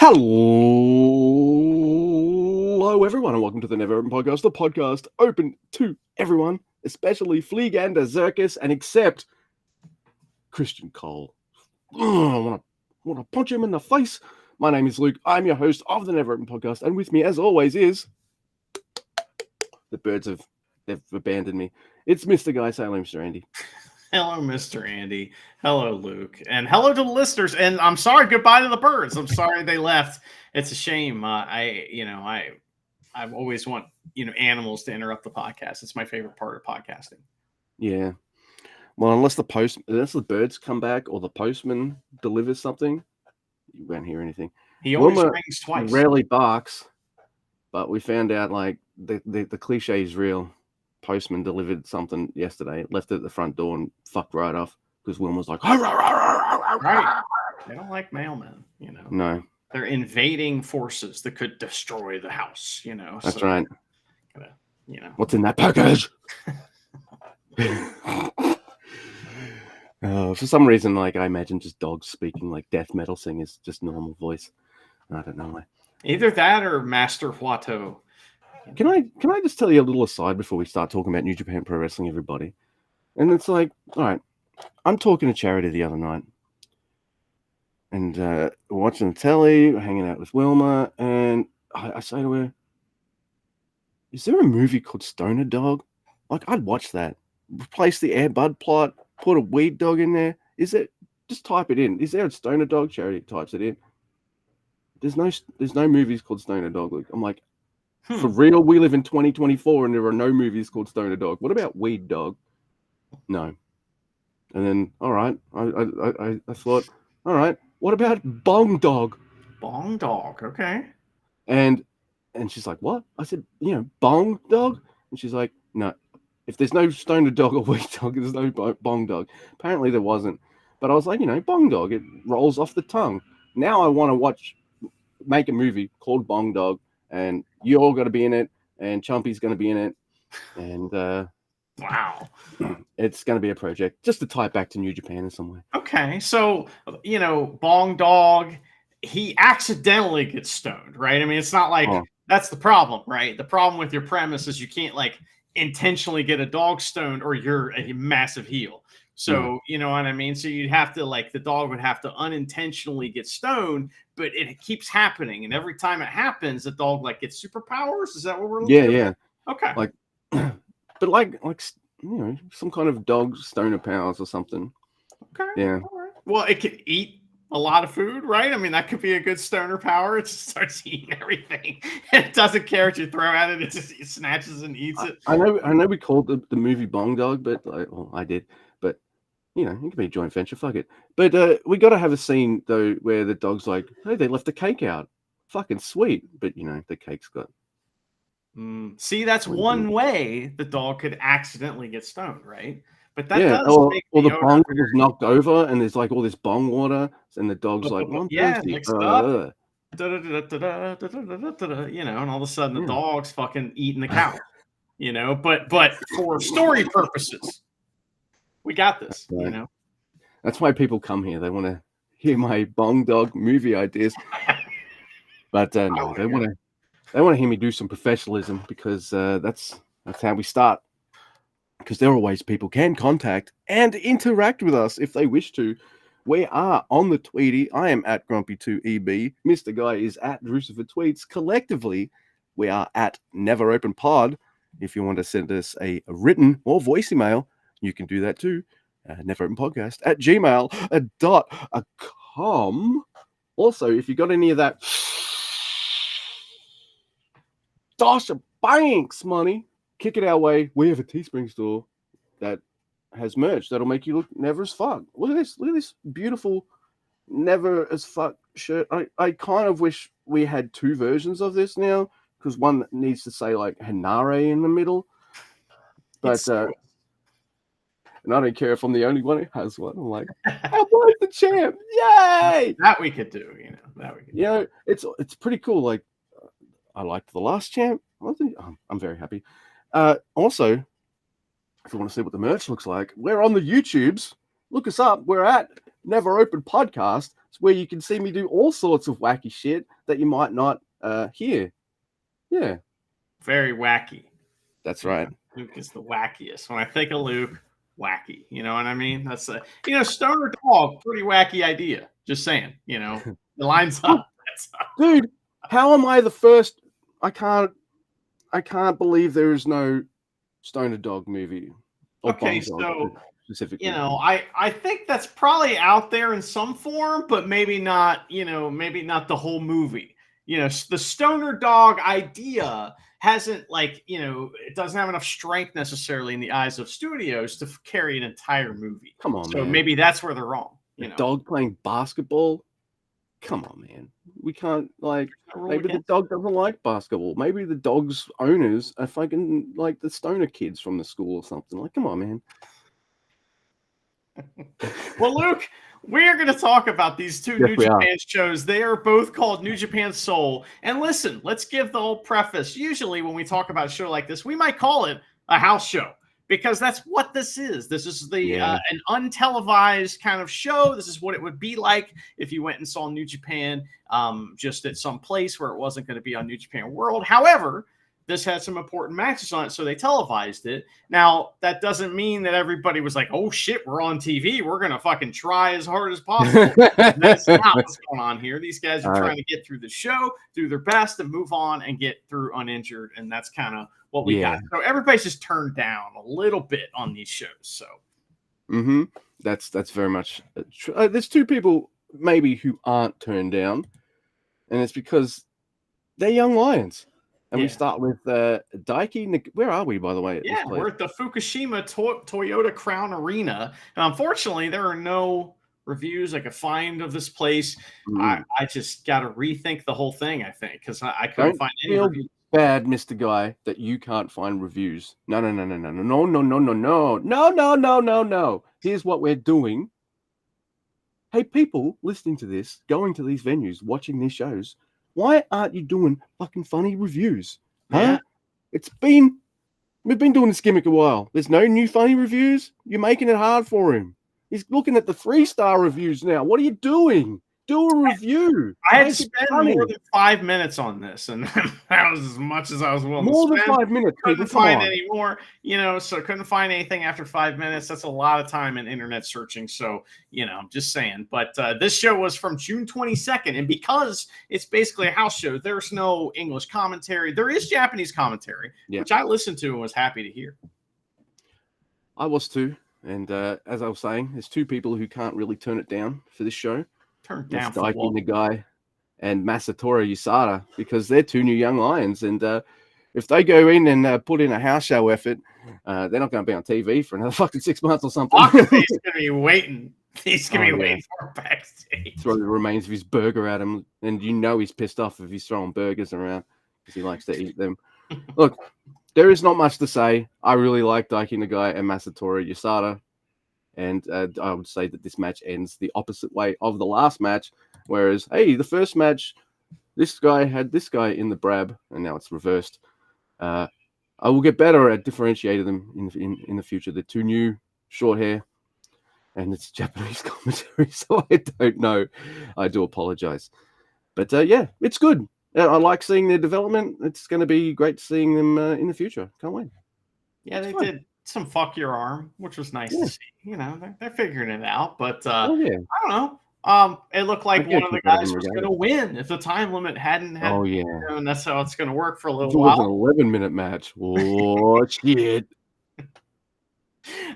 Hello, everyone, and welcome to the Never Open Podcast, the podcast open to everyone, especially Fleegander, Zirkus, and except Christian Cole. I want to punch him in the face. My name is Luke. I'm your host of the Never Open Podcast, and with me, as always, is the birds they've abandoned me. It's Mr. Guy. Say hello, Mr. Andy. Hello, Mr. Andy. Hello, Luke. And hello to the listeners. And I'm sorry, goodbye to the birds. I'm sorry they left. It's a shame. I always want, animals to interrupt the podcast. It's my favorite part of podcasting. Yeah. Well, unless the birds come back or the postman delivers something, you won't hear anything. He always rings twice. Rarely barks, but we found out like the cliche is real. Postman delivered something yesterday, left it at the front door and fucked right off because Wilma was like, right. They don't like mailmen, No. They're invading forces that could destroy the house, That's so right. Gotta, What's in that package? For some reason, like I imagine just dogs speaking like death metal singers, just normal voice. I don't know why. Either that or Master Huato. Can I just tell you a little aside before we start talking about New Japan Pro Wrestling, everybody? And it's like, all right, I'm talking to Charity the other night, and we're watching the telly, we're hanging out with Wilma, and I say to her, "Is there a movie called Stoner Dog? Like, I'd watch that. Replace the Air Bud plot, put a weed dog in there. Is it? Just type it in. Is there a Stoner Dog?" Charity types it in. There's no movies called Stoner Dog. Like, I'm like, for real, we live in 2024 and there are no movies called Stoner Dog. What about Weed Dog? No. And then, all right, I thought, all right, what about Bong Dog? Bong Dog, okay. And she's like, what? I said, Bong Dog? And she's like, no. If there's no Stoner Dog or Weed Dog, there's no Bong Dog. Apparently there wasn't. But I was like, Bong Dog, it rolls off the tongue. Now I want to make a movie called Bong Dog. And you all got to be in it, and Chumpy's going to be in it, and wow, it's going to be a project just to tie it back to New Japan in some way. Okay, so Bong Dog, he accidentally gets stoned, right? I mean, it's not like that's the problem, right? The problem with your premise is you can't like intentionally get a dog stoned, or you're a massive heel. So, you know what I mean? So you'd have to the dog would have to unintentionally get stoned, but it keeps happening. And every time it happens, the dog gets superpowers. Is that what we're looking at? Yeah. Okay. But some kind of dog stoner powers or something. Okay. Yeah. All right. Well, it could eat a lot of food, right? I mean, that could be a good stoner power. It just starts eating everything. It doesn't care what you throw at it. It just snatches and eats it. I know we called the movie Bong Dog, but I did. But it can be a joint venture. Fuck it. But we got to have a scene though where the dog's like, "Hey, they left the cake out. Fucking sweet." But the cake's got. See, that's one way the dog could accidentally get stoned, right? But that does make or the bong was knocked over and there's all this bong water and the dog's like, "I'm thirsty." Mixed up. And all of a sudden the dog's fucking eating the cow. But for story purposes, we got this. That's why people come here. They want to hear my Bong Dog movie ideas. But no, they want to hear me do some professionalism because that's how we start. Because there are ways people can contact and interact with us if they wish to. We are on the Tweety. I am at Grumpy2EB. Mr. Guy is at Drucifer Tweets. Collectively, we are at NeverOpenPod. If you want to send us a written or voice email, you can do that too. NeverOpenPodcast@gmail.com. Also, if you got any of that Dasha Banks money, kick it our way. We have a Teespring store that has merch that'll make you look never as fuck. Look at this beautiful never as fuck shirt. I kind of wish we had two versions of this now, because one needs to say Hanare in the middle. But and I don't care if I'm the only one who has one. I'm like, I was the champ. Yay! That we could do, it's pretty cool. I liked the last champ. I'm very happy. Also, if you want to see what the merch looks like, we're on the YouTubes. Look us up. We're at Never Open Podcast, where you can see me do all sorts of wacky shit that you might not hear. Yeah. Very wacky. That's right. Luke is the wackiest. When I think of Luke, wacky. You know what I mean? That's a stoner dog, pretty wacky idea. Just saying. The lines up. Dude, how am I the first? I can't believe there is no stoner dog movie. Okay, so specifically, I think that's probably out there in some form, but maybe not. Maybe not the whole movie. The stoner dog idea hasn't it doesn't have enough strength necessarily in the eyes of studios to carry an entire movie. Come on, so man. Maybe that's where they're wrong. Dog playing basketball. Come on, man. We can't maybe the dog doesn't like basketball. Maybe the dog's owners are fucking like the stoner kids from the school or something. Like, come on, man. Well, Luke, we are going to talk about these two New Japan shows. They are both called New Japan Soul. And listen, let's give the whole preface. Usually when we talk about a show like this, we might call it a house show because that's what this is. This is an untelevised kind of show. This is what it would be like if you went and saw New Japan just at some place where it wasn't going to be on New Japan World. However, this had some important matches on it, so they televised it. Now, that doesn't mean that everybody was like, oh, shit, we're on TV. We're going to fucking try as hard as possible. That's not what's going on here. These guys are trying to get through the show, do their best, and move on and get through uninjured, and that's kind of what we got. So everybody's just turned down a little bit on these shows. So, that's very much true. There's two people maybe who aren't turned down, and it's because they're young lions. And we start with Daiki. Where are we, by the way? We're at the Fukushima Toyota Crown Arena. And unfortunately, there are no reviews I could find of this place. I just got to rethink the whole thing, I think, because I couldn't find any reviews. Bad, Mr. Guy, that you can't find reviews. No. Here's what we're doing. Hey, people listening to this, going to these venues, watching these shows, why aren't you doing fucking funny reviews? Huh? We've been doing this gimmick a while. There's no new funny reviews. You're making it hard for him. He's looking at the 3-star reviews now. What are you doing? Do a review. I had spent more than 5 minutes on this, and that was as much as I was willing to spend. More than 5 minutes. Couldn't find any more, so couldn't find anything after 5 minutes. That's a lot of time in internet searching. So, I'm just saying. But this show was from June 22nd, and because it's basically a house show, there's no English commentary. There is Japanese commentary, which I listened to and was happy to hear. I was too. And as I was saying, there's two people who can't really turn it down for this show. Turned down for Daiki Nagai and Masatora Yusada, because they're two new young lions. And if they go in and put in a house show effort, they're not going to be on TV for another fucking 6 months or something. He's going to be waiting. He's going to be waiting for him backstage. Throw the remains of his burger at him. And he's pissed off if he's throwing burgers around because he likes to eat them. Look, there is not much to say. I really like Daiki Nagai and Masatora Yusada. And I would say that this match ends the opposite way of the last match. Whereas, hey, the first match, this guy had this guy in the brab, and now it's reversed. I will get better at differentiating them in the future. They're two new, short hair, and it's Japanese commentary, so I don't know. I do apologize. But it's good. I like seeing their development. It's going to be great seeing them in the future. Can't wait. Yeah, they did some fuck your arm, which was nice to see. They're figuring it out, but I don't know. It looked like one of the guys was going to win if the time limit hadn't and that's how it's going to work for a little while. It was an 11-minute match. Oh, shit.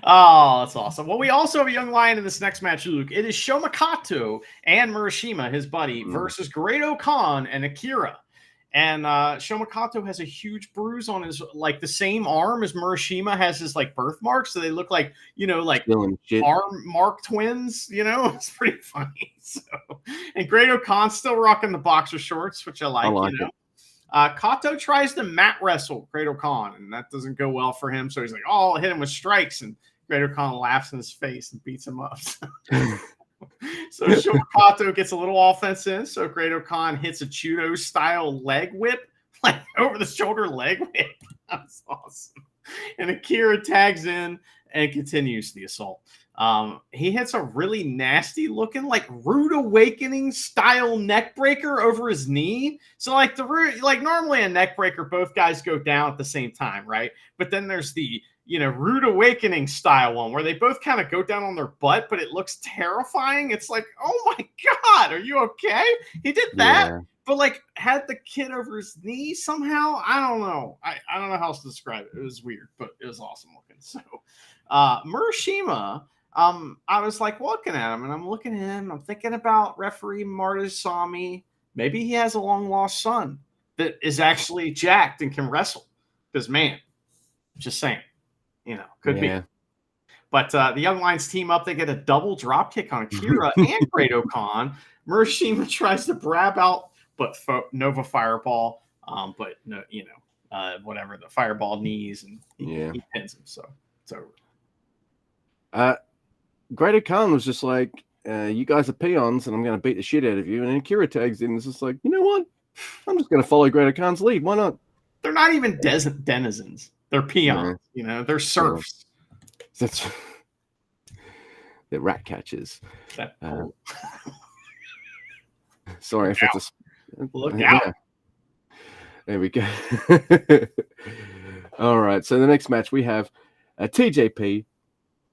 Oh, that's awesome. Well, we also have a young lion in this next match, Luke. It is Shoma Kato and Murashima, his buddy, versus Great Khan and Akira. And Shoma Kato has a huge bruise on his, the same arm as Murashima has his, birthmark. So they look like, arm mark twins, It's pretty funny. So, and Great Khan's still rocking the boxer shorts, which I like, Kato tries to mat wrestle Great Khan, and that doesn't go well for him. So he's like, oh, I'll hit him with strikes. And Great Khan laughs in his face and beats him up. So Shoma Kato gets a little offense in. So Great Khan hits a judo style leg whip, over the shoulder leg whip. That's awesome. And Akira tags in and continues the assault. He hits a really nasty looking, like Rude Awakening style neck breaker over his knee. So like normally a neck breaker, both guys go down at the same time, right? But then there's the Rude Awakening style one where they both kind of go down on their butt, but it looks terrifying. It's like, oh my God, are you okay? He did that, but like had the kid over his knee somehow. I don't know. I don't know how else to describe it. It was weird, but it was awesome looking. So Murashima, I was like looking at him and I'm looking at him. I'm thinking about referee Martazami. Maybe he has a long lost son that is actually jacked and can wrestle. Because man, just saying. Could be. But the Young Lions team up. They get a double drop kick on Akira and Great Okan. Murashima tries to grab out, but Nova Fireball. But no, whatever, the Fireball knees, and he pins him. So it's over. Great Okan was just like, you guys are peons, and I'm going to beat the shit out of you. And then Akira tags in and is just like, you know what? I'm just going to follow Great Okan's lead. Why not? They're not even denizens. They're peons, they're serfs. They're rat catchers. Sorry if it's look out. Yeah. There we go. All right. So the next match we have TJP,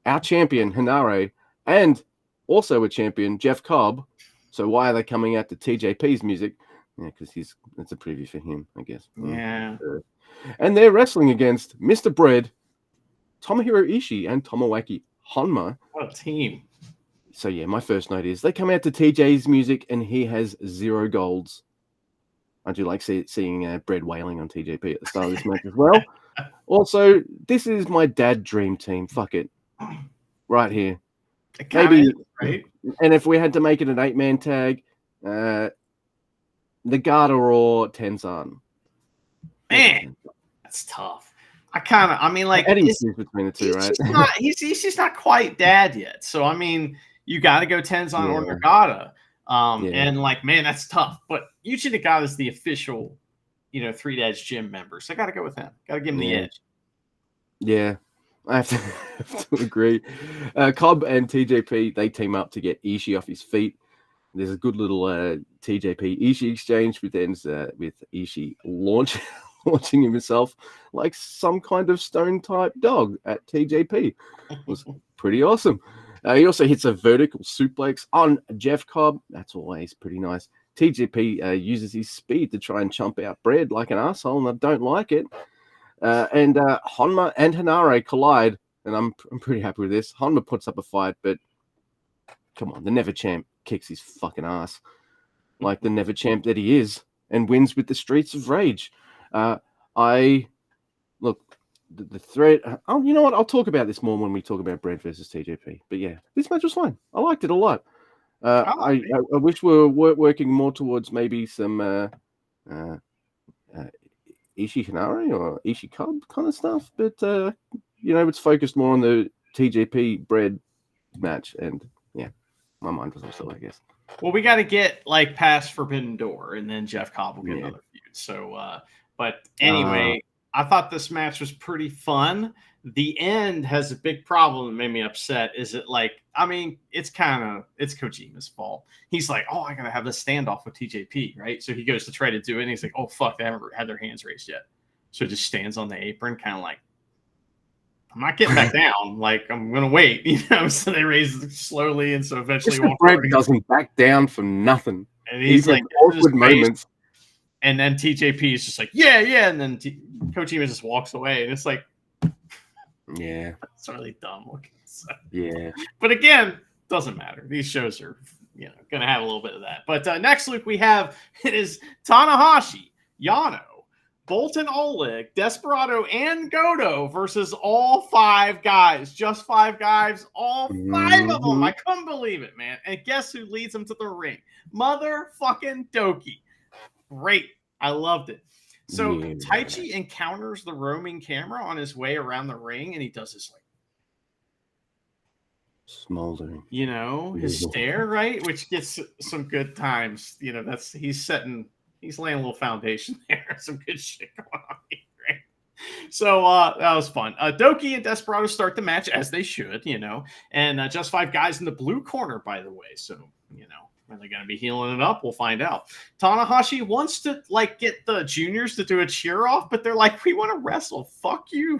our champion Hinare, and also a champion Jeff Cobb. So why are they coming out to TJP's music? Yeah, because it's a preview for him, I guess. Yeah. And they're wrestling against Mr. Bread, Tomohiro Ishii, and Tomoaki Honma. What a team. So yeah, my first note is they come out to TJ's music and he has 0 golds. I do like seeing Bread wailing on TJP at the start of this match as well. Also, this is my dad dream team. Fuck it. Right here. Maybe, right? And if we had to make it an 8-man tag, Nagata or Tenzan. Man, that's tough. I mean, like, Eddie's between the two, right? He's just not quite dad yet. So, I mean, you got to go Tenzan or Nagata. And, like, man, that's tough. But Yuji Nagata is the official, 3 Dads gym member. So I got to go with him. Got to give him the edge. Yeah, I have to agree. Cobb and TJP, they team up to get Ishii off his feet. There's a good little TJP Ishii exchange, which ends with Ishii launching himself like some kind of stone type dog at TJP. It was pretty awesome. He also hits a vertical suplex on Jeff Cobb. That's always pretty nice. TJP uses his speed to try and chomp out Bread like an asshole, and I don't like it. And Honma and Hinare collide, and I'm pretty happy with this. Honma puts up a fight, but come on, the Never Champ kicks his fucking ass like the Never Champ that he is, and wins with the Streets of Rage. The thread. Oh, you know what? I'll talk about this more when we talk about Bread versus TJP. But yeah, this match was fine. I liked it a lot. I wish we were working more towards maybe some Ishii Hinare or Ishii Cobb kind of stuff, but it's focused more on the TJP Bread match, and yeah, my mind was also, I guess. Well, we got to get like past Forbidden Door, and then Jeff Cobb will get another feud. So, but anyway, I thought this match was pretty fun. The end has a big problem that made me upset. Is it like, I mean, it's Kojima's fault. He's like, oh, I gotta have this standoff with TJP, right? So he goes to try to do it, and he's like, oh fuck, they haven't had their hands raised yet. So just stands on the apron, kind of like, I'm not getting back down. Like, I'm gonna wait, So they raise it slowly, and so eventually, Bread doesn't back down for nothing. And he's like, awkward moments. And then TJP is just like, yeah, and then Kojima just walks away, and it's like, yeah, it's really dumb looking. So. Yeah, but again, doesn't matter. These shows are, gonna have a little bit of that. But next week we have it is Tanahashi, Yano, Bolton Oleg, Desperado, and Goto versus all 5 guys. Just 5 guys, all 5 of them. I couldn't believe it, man. And guess who leads them to the ring? Motherfucking Doki. Great. I loved it. So Taichi encounters the roaming camera on his way around the ring, and he does this like smoldering, his stare, right? Which gets some good times. He's laying a little foundation there. Some good shit going on here, right? So that was fun. Doki and Desperado start the match as they should, and just 5 guys in the blue corner, by the way. So, are they going to be healing it up? We'll find out. Tanahashi wants to get the juniors to do a cheer off, but they're like, we want to wrestle. Fuck you.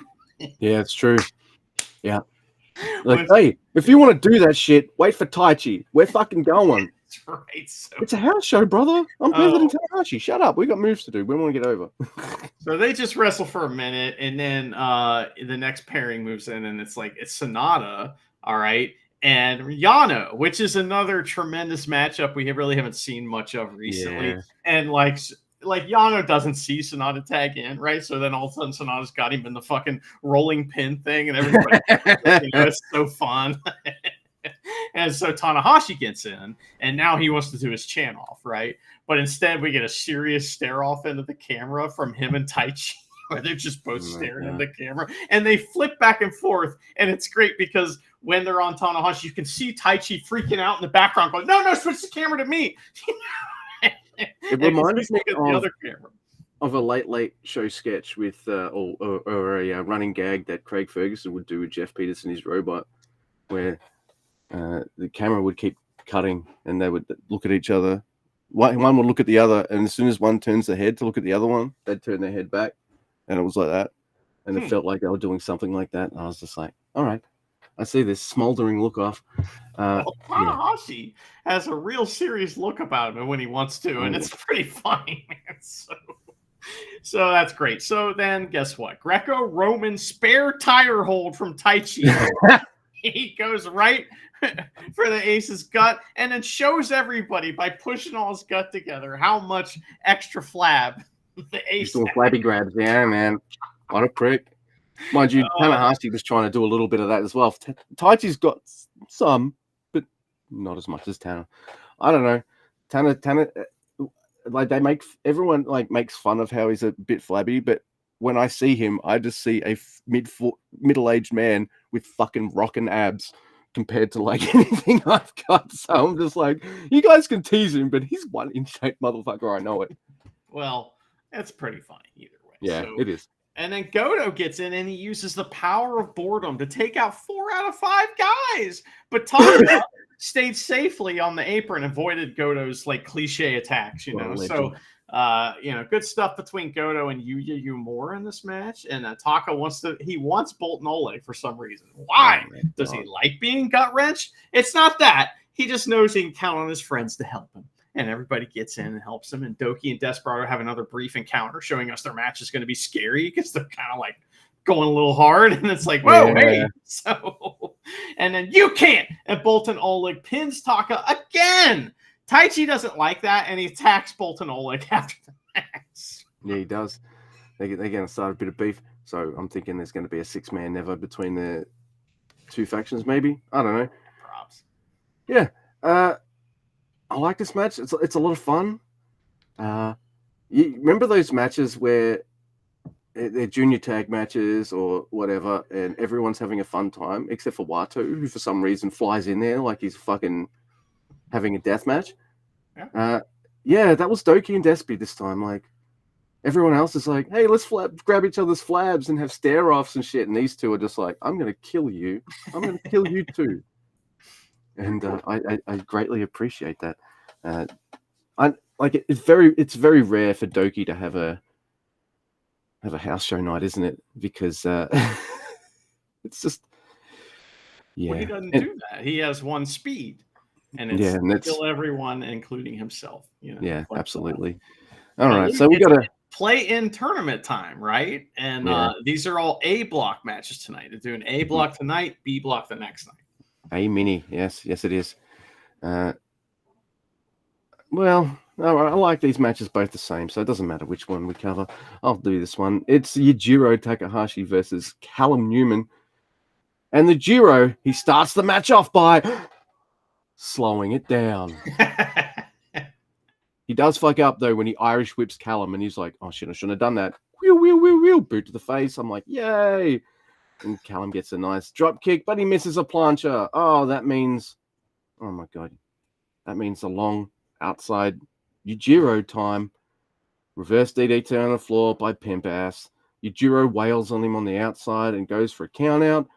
Yeah, it's true. Yeah. Like, hey, if you want to do that shit, wait for Taichi. We're fucking going. That's right. So, it's a house show, brother. I'm President Tanahashi. Shut up. We got moves to do. We want to get over. So they just wrestle for a minute, and then the next pairing moves in, and it's Sonata, all right, and Yano, which is another tremendous matchup we really haven't seen much of recently. Yeah. And like Yano doesn't see Sonata tag in, right? So then all of a sudden Sonata's got him in the fucking rolling pin thing, and everybody, it's so fun. And so Tanahashi gets in, and now he wants to do his chant off, right? But instead, we get a serious stare off into the camera from him and Taichi, where they're just both staring at the camera, and they flip back and forth. And it's great because when they're on Tanahashi, you can see Taichi freaking out in the background, going, "No, switch the camera to me." It reminds me of the other camera. Of a late show sketch with or a running gag that Craig Ferguson would do with Jeff Peterson, his robot, where the camera would keep cutting and they would look at each other. One would look at the other, and as soon as one turns their head to look at the other one, they'd turn their head back, and it was like that. And it felt like they were doing something like that. And I was just like, all right, I see this smoldering look off. Tanahashi has a real serious look about him when he wants to, and it's pretty funny. So that's great. So then guess what? Greco-Roman spare tire hold from Taichi. He goes right for the ace's gut and then shows everybody by pushing all his gut together how much extra flab the ace doing flabby grabs. Yeah, man. What a prick. Mind you, Tanahashi was trying to do a little bit of that as well. Taichi's got some, but not as much as Tana. I don't know. Tana, like everyone makes fun of how he's a bit flabby, but when I see him, I just see a middle-aged man with fucking rockin' abs compared to anything I've got. So I'm just like, you guys can tease him, but he's one in-shape motherfucker. I know it. Well, that's pretty funny either way. Yeah, it is. And then Goto gets in and he uses the power of boredom to take out 4 out of 5 guys. But Taka stayed safely on the apron, avoided Goto's cliche attacks, So, good stuff between Goto and Yuya Uemura in this match. And Taka wants Bolton Oleg for some reason. Why? Does he like being gut wrenched? It's not that. He just knows he can count on his friends to help him. And everybody gets in and helps him. And Doki and Desperado have another brief encounter showing us their match is going to be scary because they're kind of going a little hard. And it's whoa, hey. So, and then you can't. And Bolton Oleg pins Taka again. Taichi doesn't like that. And he attacks Bolton Oleg after the match. Yeah, he does. They're going to start a bit of beef. So I'm thinking there's going to be a 6-man never between the two factions, maybe. I don't know. Props. Yeah. I like this match. It's a lot of fun. You remember those matches where they're junior tag matches or whatever, and everyone's having a fun time, except for Wato, who for some reason flies in there like he's fucking having a death match. Yeah. That was Doki and Despy this time. Everyone else is like, hey, let's grab each other's flabs and have stare-offs and shit. And these two are just like, I'm going to kill you. I'm going to kill you too. And I greatly appreciate that. It's very rare for Doki to have a house show night, isn't it? Because it's just Well, he doesn't do that. He has one speed, and it's kill everyone, including himself. Yeah, absolutely. All right, so we got to play in tournament time, right? And these are all A block matches tonight. They're doing A block tonight, B block the next night. A mini, yes, it is. Well, I like these matches both the same, so it doesn't matter which one we cover. I'll do this one. It's Yujiro Takahashi versus Callum Newman. And the Jiro, he starts the match off by slowing it down. He does fuck up, though, when he Irish whips Callum, and he's like, oh, shit, I shouldn't have done that. Wheel, boot to the face. I'm like, yay. And Callum gets a nice drop kick, but he misses a plancha. Oh, that means, oh my God. That means a long outside Yujiro time. Reverse DDT on the floor by Pimp Ass. Yujiro wails on him on the outside and goes for a count out.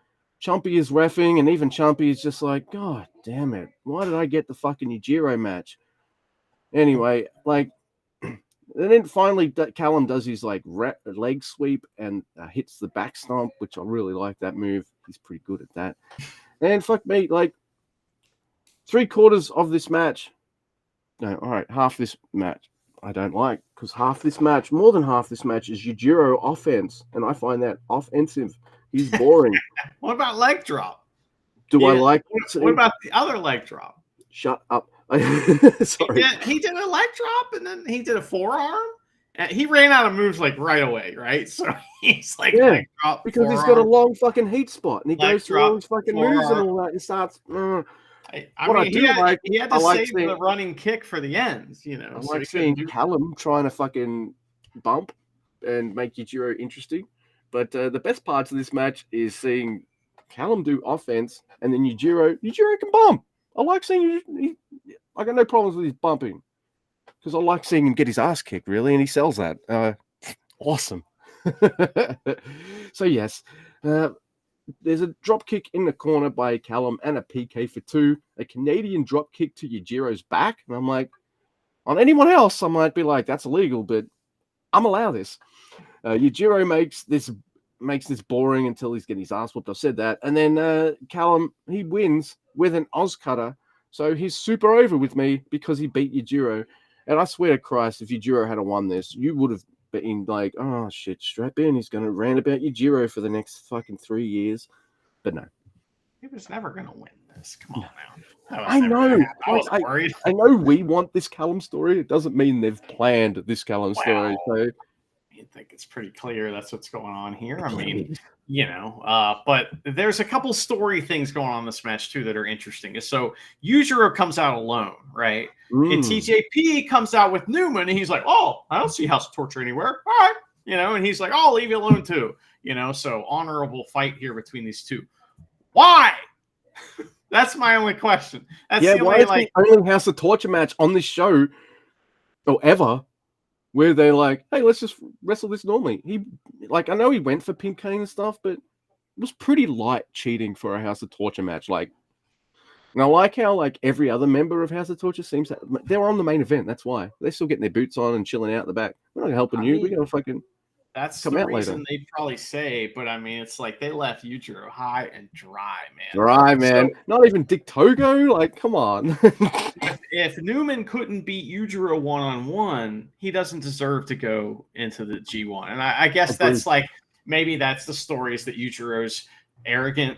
Chumpy is reffing, and even Chumpy is just like, God damn it. Why did I get the fucking Yujiro match? Anyway, like, and then finally Callum does his like leg sweep and hits the back stomp, which I really like that move. He's pretty good at that. And fuck me, like 3/4 of this match. No, all right, half this match I don't like, because more than half this match is Yujiro offense, and I find that offensive. He's boring. What about leg drop? I like it? What about the other leg drop? Shut up. Sorry. He did a leg drop, and then he did a forearm. And he ran out of moves like right away, right? So he's like, leg drop, because forearm, he's got a long fucking heat spot, and he goes through all his fucking moves and all that, and starts. He had to save the running kick for the ends, you know. I like seeing Callum trying to fucking bump and make Yujiro interesting. But the best parts of this match is seeing Callum do offense, and then Yujiro can bump. I like seeing I got no problems with his bumping, because I like seeing him get his ass kicked, really, and he sells that. Awesome. So yes, there's a drop kick in the corner by Callum and a PK for 2. A Canadian drop kick to Yujiro's back, and I'm like, on anyone else, I might be like, that's illegal, but I'm allow this. Yujiro makes this boring until he's getting his ass whooped. I've said that. And then Callum, he wins with an Oz cutter. So he's super over with me because he beat Yujiro. And I swear to Christ, if Yujiro had won this, you would have been like, oh shit, strap in. He's going to rant about Yujiro for the next fucking 3 years. But no. He was never going to win this. Come on now. I know. I was worried. I know we want this Callum story. It doesn't mean they've planned this Callum story. So I think it's pretty clear that's what's going on here. I mean, you know, but there's a couple story things going on in this match too that are interesting. So Yujiro comes out alone, right? And TJP comes out with Newman, and he's like, "Oh, I don't see House of Torture anywhere." All right, you know, and he's like, "I'll leave you alone too." You know, so honorable fight here between these two. Why? That's my only question. That's the only House of Torture match on this show or ever where they're like, hey, let's just wrestle this normally. I know he went for pin cane and stuff, but it was pretty light cheating for a House of Torture match. Like, and I like how like every other member of House of Torture seems that they're on the main event. That's why they're still getting their boots on and chilling out the back. We're not helping you. We're gonna fucking. That's the reason they'd probably say, but I mean, it's like they left Yujiro high and dry, man. Dry, man. So, not even Dick Togo. Like, come on. if Newman couldn't beat Yujiro 1-on-1, he doesn't deserve to go into the G1. And I guess that's like, maybe that's the story, is that Yujiro's arrogant,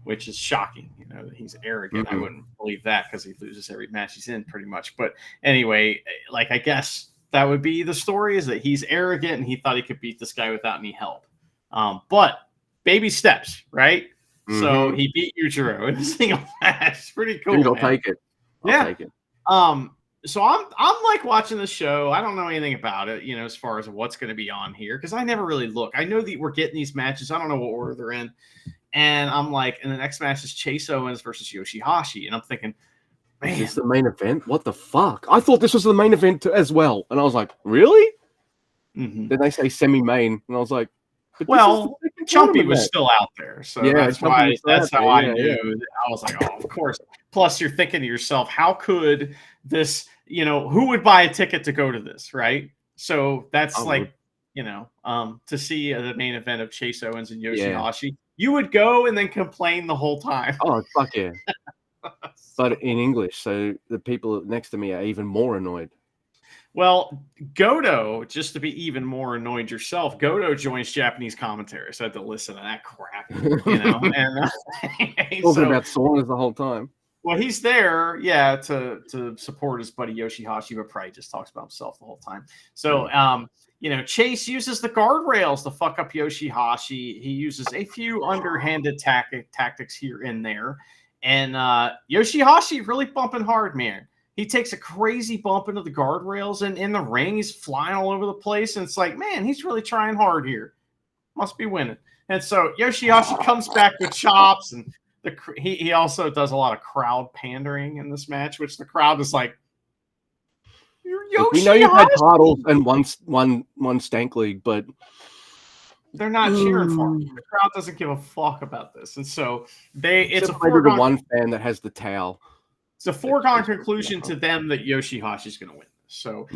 which is shocking. You know, that he's arrogant. I wouldn't believe that because he loses every match he's in pretty much. But anyway, like, I guess that would be the story, is that he's arrogant and he thought he could beat this guy without any help. But baby steps, right? So he beat Yujiro in a single match. It's pretty cool. Dude, I'll take it. I'll take it. So I'm like watching the show. I don't know anything about it, you know, as far as what's going to be on here, because I never really look. I know that we're getting these matches. I don't know what order they're in. And I'm like, and the next match is Chase Owens versus Yoshihashi. And I'm thinking, man, is this the main event? What the fuck? I thought this was the main event as well. And I was like, really? Then they say semi-main. And I was like, well, Chumpy was still out there. So that's how I knew. I was like, oh, of course. Plus, you're thinking to yourself, how could this, you know, who would buy a ticket to go to this, right? So that's you know, to see the main event of Chase Owens and Yoshihashi, you would go and then complain the whole time. Oh, fuck yeah. But in English, so the people next to me are even more annoyed. Well, Goto, just to be even more annoyed yourself, Goto joins Japanese commentary, so I had to listen to that crap, you know. And talking about saunas the whole time. Well, he's there, to support his buddy Yoshihashi, but probably just talks about himself the whole time. So, you know, Chase uses the guardrails to fuck up Yoshihashi. He uses a few underhanded tactics here and there. And Yoshihashi really bumping hard, man. He takes a crazy bump into the guardrails, and in the ring, he's flying all over the place. And it's like, man, he's really trying hard here. Must be winning. And so Yoshihashi comes back with chops, and he also does a lot of crowd pandering in this match, which the crowd is like, we know you've had titles and one stank league, but they're not cheering for him. The crowd doesn't give a fuck about this, and so it's a foregone. The one fan that has the towel. It's a foregone conclusion to them that Yoshi-Hashi's going to win. So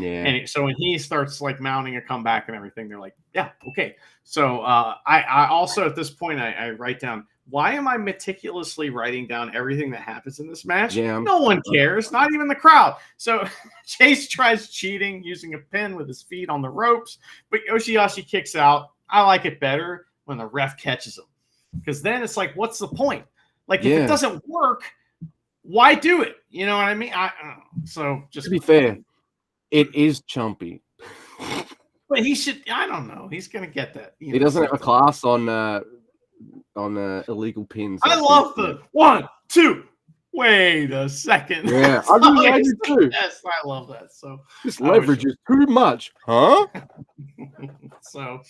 so when he starts like mounting a comeback and everything, they're like, yeah, okay. So I also at this point I write down, why am I meticulously writing down everything that happens in this match? Yeah, no one cares, not even the crowd. So Chase tries cheating using a pin with his feet on the ropes, but Yoshi-Hashi kicks out. I like it better when the ref catches him, because then it's like, what's the point? Like if it doesn't work, why do it? You know what I mean? So just to be fair, it is chumpy. But he should. I don't know. He's gonna get that. He doesn't have a class on illegal pins. I love the 1, 2. Wait a second. Yeah, I really like it too. Yes, I love that. So this leverage is too much, huh? So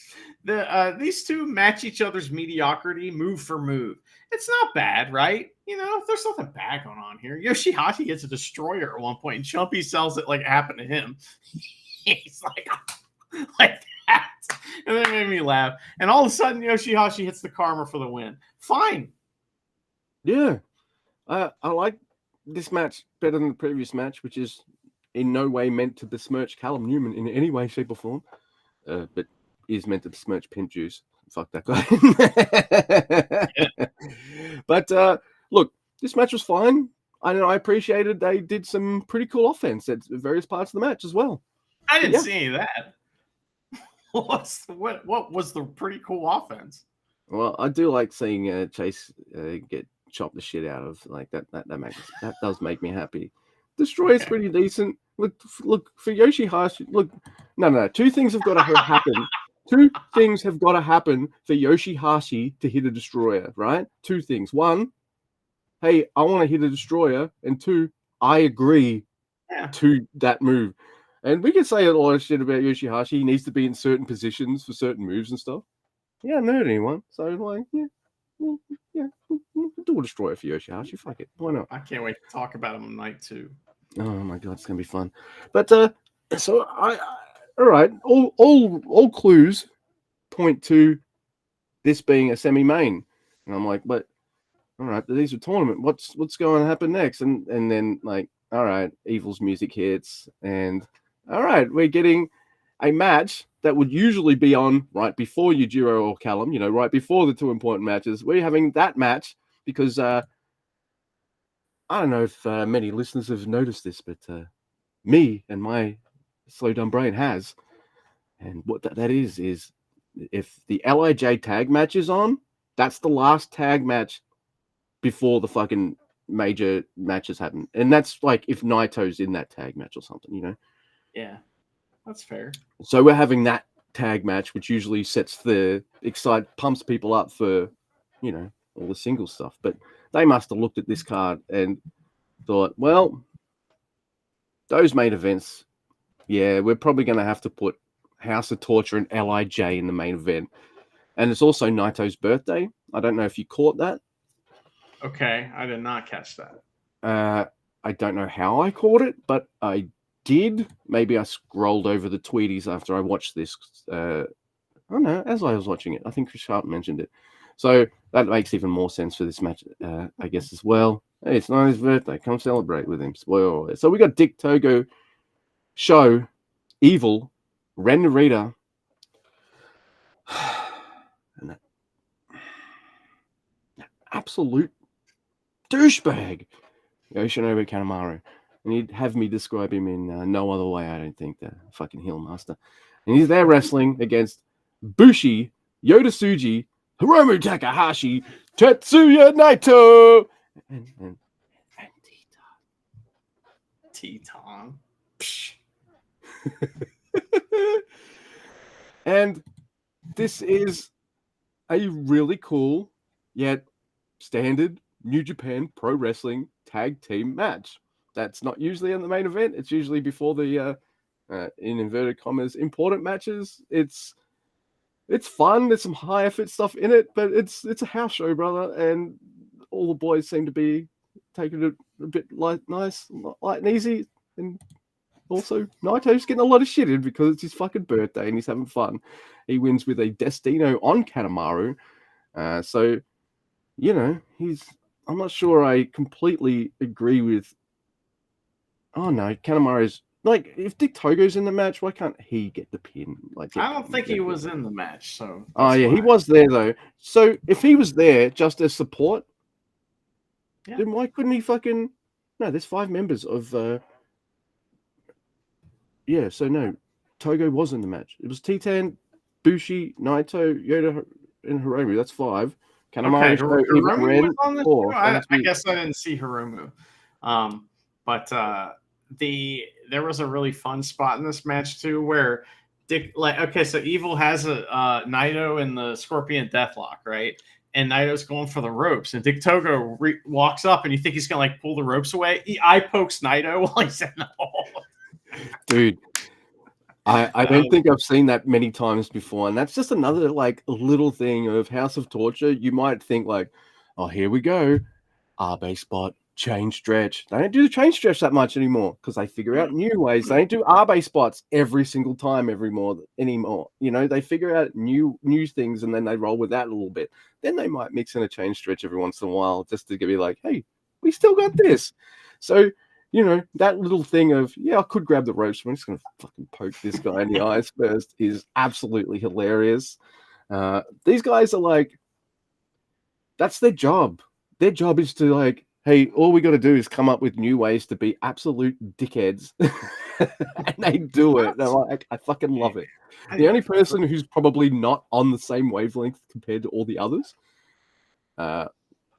these two match each other's mediocrity move for move. It's not bad, right? You know, there's nothing bad going on here. Yoshi-Hashi gets a destroyer at one point, and Chumpy sells it like it happened to him. He's like that. And that made me laugh. And all of a sudden, Yoshi-Hashi hits the karma for the win. Fine. Yeah. I like this match better than the previous match, which is in no way meant to besmirch Callum Newman in any way, shape, or form. But is meant to besmirch Pimp Juice. Fuck that guy. But look, this match was fine. I appreciated they did some pretty cool offense at various parts of the match as well. I didn't see any of that. What was the pretty cool offense? Well, I do like seeing Chase get chopped the shit out of. Like that does make me happy. Destroyer's pretty decent. Look for Yoshi-Hashi. Look, no. Two things have got to happen. Two things have got to happen for Yoshi-Hashi to hit a destroyer, right? Two things. One, hey, I want to hit a destroyer, and two, I agree to that move. And we can say a lot of shit about Yoshi-Hashi. He needs to be in certain positions for certain moves and stuff. Yeah, I know anyone. So like, we'll do a destroyer for Yoshi-Hashi. Fuck it, why not? I can't wait to talk about him on night 2. Oh my god, it's gonna be fun. But so all right, all clues point to this being a semi-main, and I'm like, but all right, these are tournament. What's going to happen next? And then like, all right, Evil's music hits, and all right, we're getting a match that would usually be on right before Yujiro or Callum, right before the two important matches. We're having that match because I don't know if many listeners have noticed this, but me and my slow dumb brain has. And what that is if the LIJ tag match is on, that's the last tag match before the fucking major matches happen. And that's like if Naito's in that tag match or something, Yeah, that's fair. So we're having that tag match, which usually pumps people up for, all the single stuff. But they must have looked at this card and thought, well, those main events, we're probably going to have to put House of Torture and LIJ in the main event. And it's also Naito's birthday. I don't know if you caught that. Okay, I did not catch that. I don't know how I caught it, but I did. Maybe I scrolled over the tweeties after I watched this. I don't know, as I was watching it. I think Chris Sharp mentioned it. So that makes even more sense for this match, I guess, as well. Hey, it's not his birthday. Come celebrate with him. Spoiler. So we got Dick Togo, Show, Evil, Ren Narita, and that absolute douchebag, Yoshinobu Kanemaru. And he'd have me describe him in no other way, I don't think, the fucking heel master. And he's there wrestling against Bushi, Yoda Tsuji, Hiromu Takahashi, Tetsuya Naito, and Teton. And this is a really cool yet standard New Japan Pro Wrestling tag team match. That's not usually in the main event. It's usually before the in inverted commas important matches. It's fun. There's some high effort stuff in it, but it's a house show, brother, and all the boys seem to be taking it a bit light and easy. And Also, Naito's getting a lot of shit in because it's his fucking birthday and he's having fun. He wins with a Destino on Kanemaru. So, you know, I'm not sure I completely agree with. Oh no, Kanemaru's like, if Dick Togo's in the match, why can't he get the pin? Like, I don't think he was in the match, so oh yeah, why. he was there though. So if he was there just as support, then why couldn't he fucking? No, there's 5 members of. Yeah, so no, Togo was in the match. It was Titan, Bushi, Naito, Yoda, and Hiromu. That's 5. Kanemaru, Okay, Eva, Hiromu Ren, was on this 4. show? I guess I didn't see Hiromu. But there was a really fun spot in this match too, where so Evil has a Naito in the Scorpion Deathlock, right? And Naito's going for the ropes, and Dick Togo walks up, and you think he's gonna like pull the ropes away. He eye pokes Naito while he's in the hole. Dude, I don't think I've seen that many times before, and that's just another like little thing of House of Torture. You might think like, oh, here we go, R-base spot, chain stretch. They don't do the chain stretch that much anymore because they figure out new ways. They don't do R-base spots every single time anymore. You know, they figure out new things and then they roll with that a little bit. Then they might mix in a chain stretch every once in a while just to be like, hey, we still got this. So, you know, that little thing of, yeah, I could grab the ropes, but I'm just going to fucking poke this guy in the eyes first is absolutely hilarious. These guys are like, that's their job. Their job is to like, hey, all we got to do is come up with new ways to be absolute dickheads. And they do it. They're like, I fucking love it. The only person who's probably not on the same wavelength compared to all the others,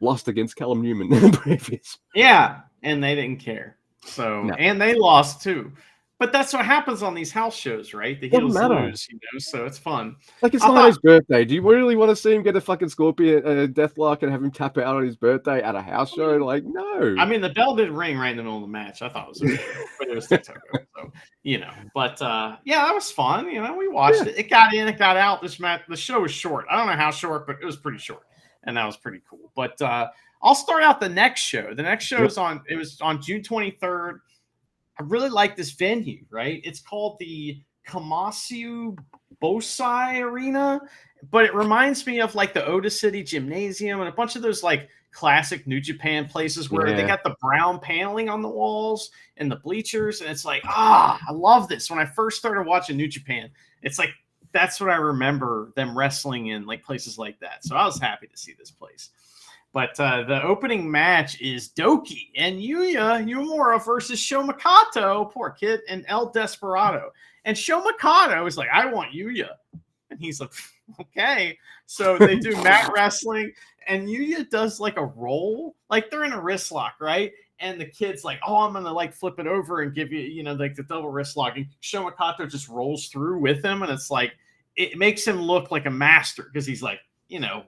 lost against Callum Newman in the previous. Yeah, and they didn't care. So, no. And they lost too. But that's what happens on these house shows, right? The heels lose, you know, so it's fun. Like, it's not his birthday. Do you really want to see him get a fucking Scorpion Deathlock and have him tap out on his birthday at a house show? Like, no. I mean, the bell did ring right in the middle of the match. I thought it was okay, but it was TikTok, so, you know. But, yeah, that was fun. You know, we watched it. It got in, it got out. This match, the show was short. I don't know how short, but it was pretty short. And that was pretty cool. But I'll start out the next show. The next show is on June 23rd. I really like this venue, right? It's called the Kamasu Bosai Arena, but it reminds me of like the Oda City Gymnasium and a bunch of those like classic New Japan places where they got the brown paneling on the walls and the bleachers. And it's like, I love this. When I first started watching New Japan, it's like, that's what I remember them wrestling in, like places like that. So I was happy to see this place. But the opening match is Doki and Yuya Uemura versus Sho Makato, poor kid, and El Desperado. And Sho Makato is like, I want Yuya. And he's like, okay. So they do mat wrestling, and Yuya does like a roll. Like they're in a wrist lock, right? And the kid's like, oh, I'm going to like flip it over and give you, you know, like the double wrist lock. And Sho Makato just rolls through with him. And it's like, it makes him look like a master because he's like, you know,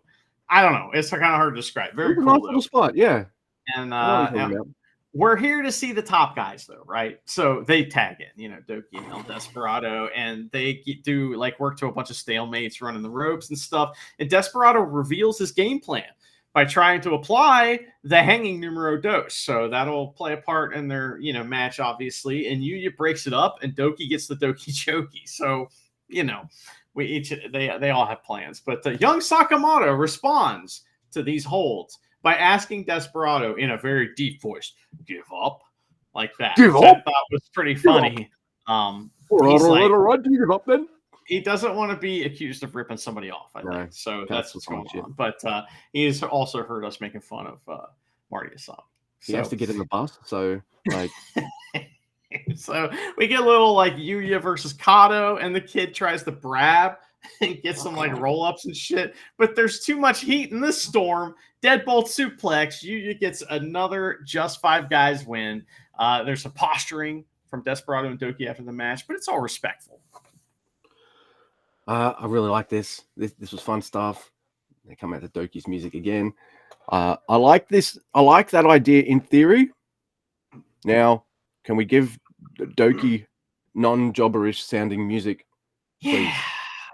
I don't know. It's kind of hard to describe. Very cool. Nice little spot, yeah. And we're here to see the top guys, though, right? So they tag in, you know, Doki and El Desperado, and they do like work to a bunch of stalemates running the ropes and stuff. And Desperado reveals his game plan by trying to apply the hanging numero dos. So that'll play a part in their, you know, match, obviously. And Yuya breaks it up, and Doki gets the Doki Choki. So, you know, they all have plans. But young Sakamoto responds to these holds by asking Desperado in a very deep voice, give up? Like that. Give up? I thought was pretty funny. He's like, give up then? He doesn't want to be accused of ripping somebody off, I think. So that's what's going on. But he's also heard us making fun of Marty Asami. He has to get in the bus, so like... So we get a little like Yuya versus Kato, and the kid tries to brab and get some like roll-ups and shit. But there's too much heat in this storm. Deadbolt suplex. Yuya gets another just 5 guys win. There's some posturing from Desperado and Doki after the match, but it's all respectful. I really like this. This was fun stuff. They come out to Doki's music again. I like this. I like that idea in theory. Now, can we give Doki non-jobberish sounding music, please?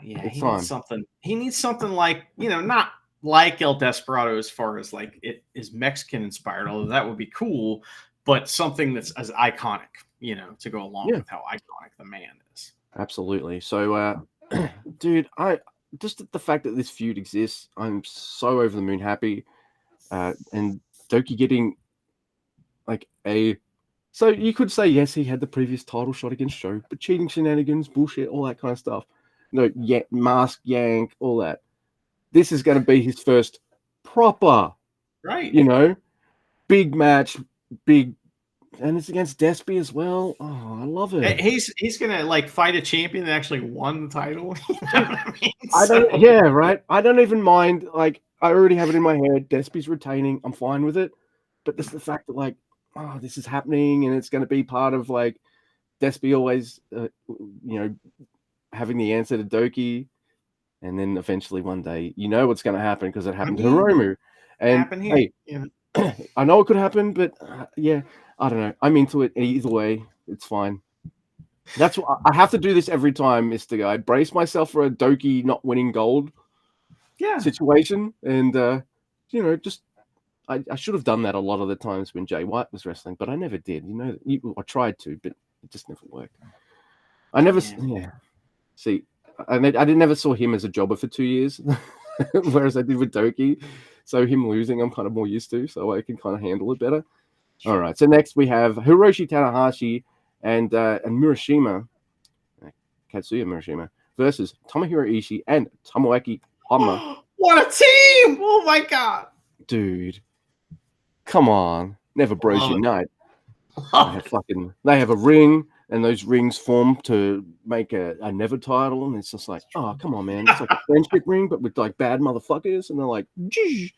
Yeah, he needs something. He needs something like, you know, not like El Desperado as far as like it is Mexican inspired, although that would be cool. but something that's as iconic, to go along with how iconic the man is. Absolutely. So, dude, I just the fact that this feud exists, I'm so over the moon happy. And Doki getting like so you could say yes, he had the previous title shot against Sho, but cheating shenanigans, bullshit, all that kind of stuff. No, mask yank, all that. This is going to be his first proper, right? Big match, and it's against Despy as well. Oh, I love it. He's gonna fight a champion that actually won the title. You know what I mean? Right. I don't even mind. I already have it in my head. Despy's retaining. I'm fine with it. But just the fact that this is happening, and it's going to be part of Despy always, having the answer to Doki, and then eventually one day, what's going to happen because it happened to Hiromu. And hey, I know it could happen, but I don't know. I'm into it either way. It's fine. That's what I have to do this every time, Mr. Guy. Brace myself for a Doki not winning gold situation. And, just I should have done that a lot of the times when Jay White was wrestling, but I never did. I tried to, but it just never worked. I never, See, I never saw him as a jobber for 2 years, whereas I did with Doki. So him losing, I'm kind of more used to, so I can kind of handle it better. Sure. All right. So next we have Hiroshi Tanahashi and Murashima, Katsuya Murashima, versus Tomohiro Ishii and Tomoaki Honma. What a team! Oh my god, dude! Come on, never bros unite. They have a ring, and those rings form to make a Never title, and it's just like, oh, come on, man! It's like a friendship ring, but with bad motherfuckers, and they're like, Gish.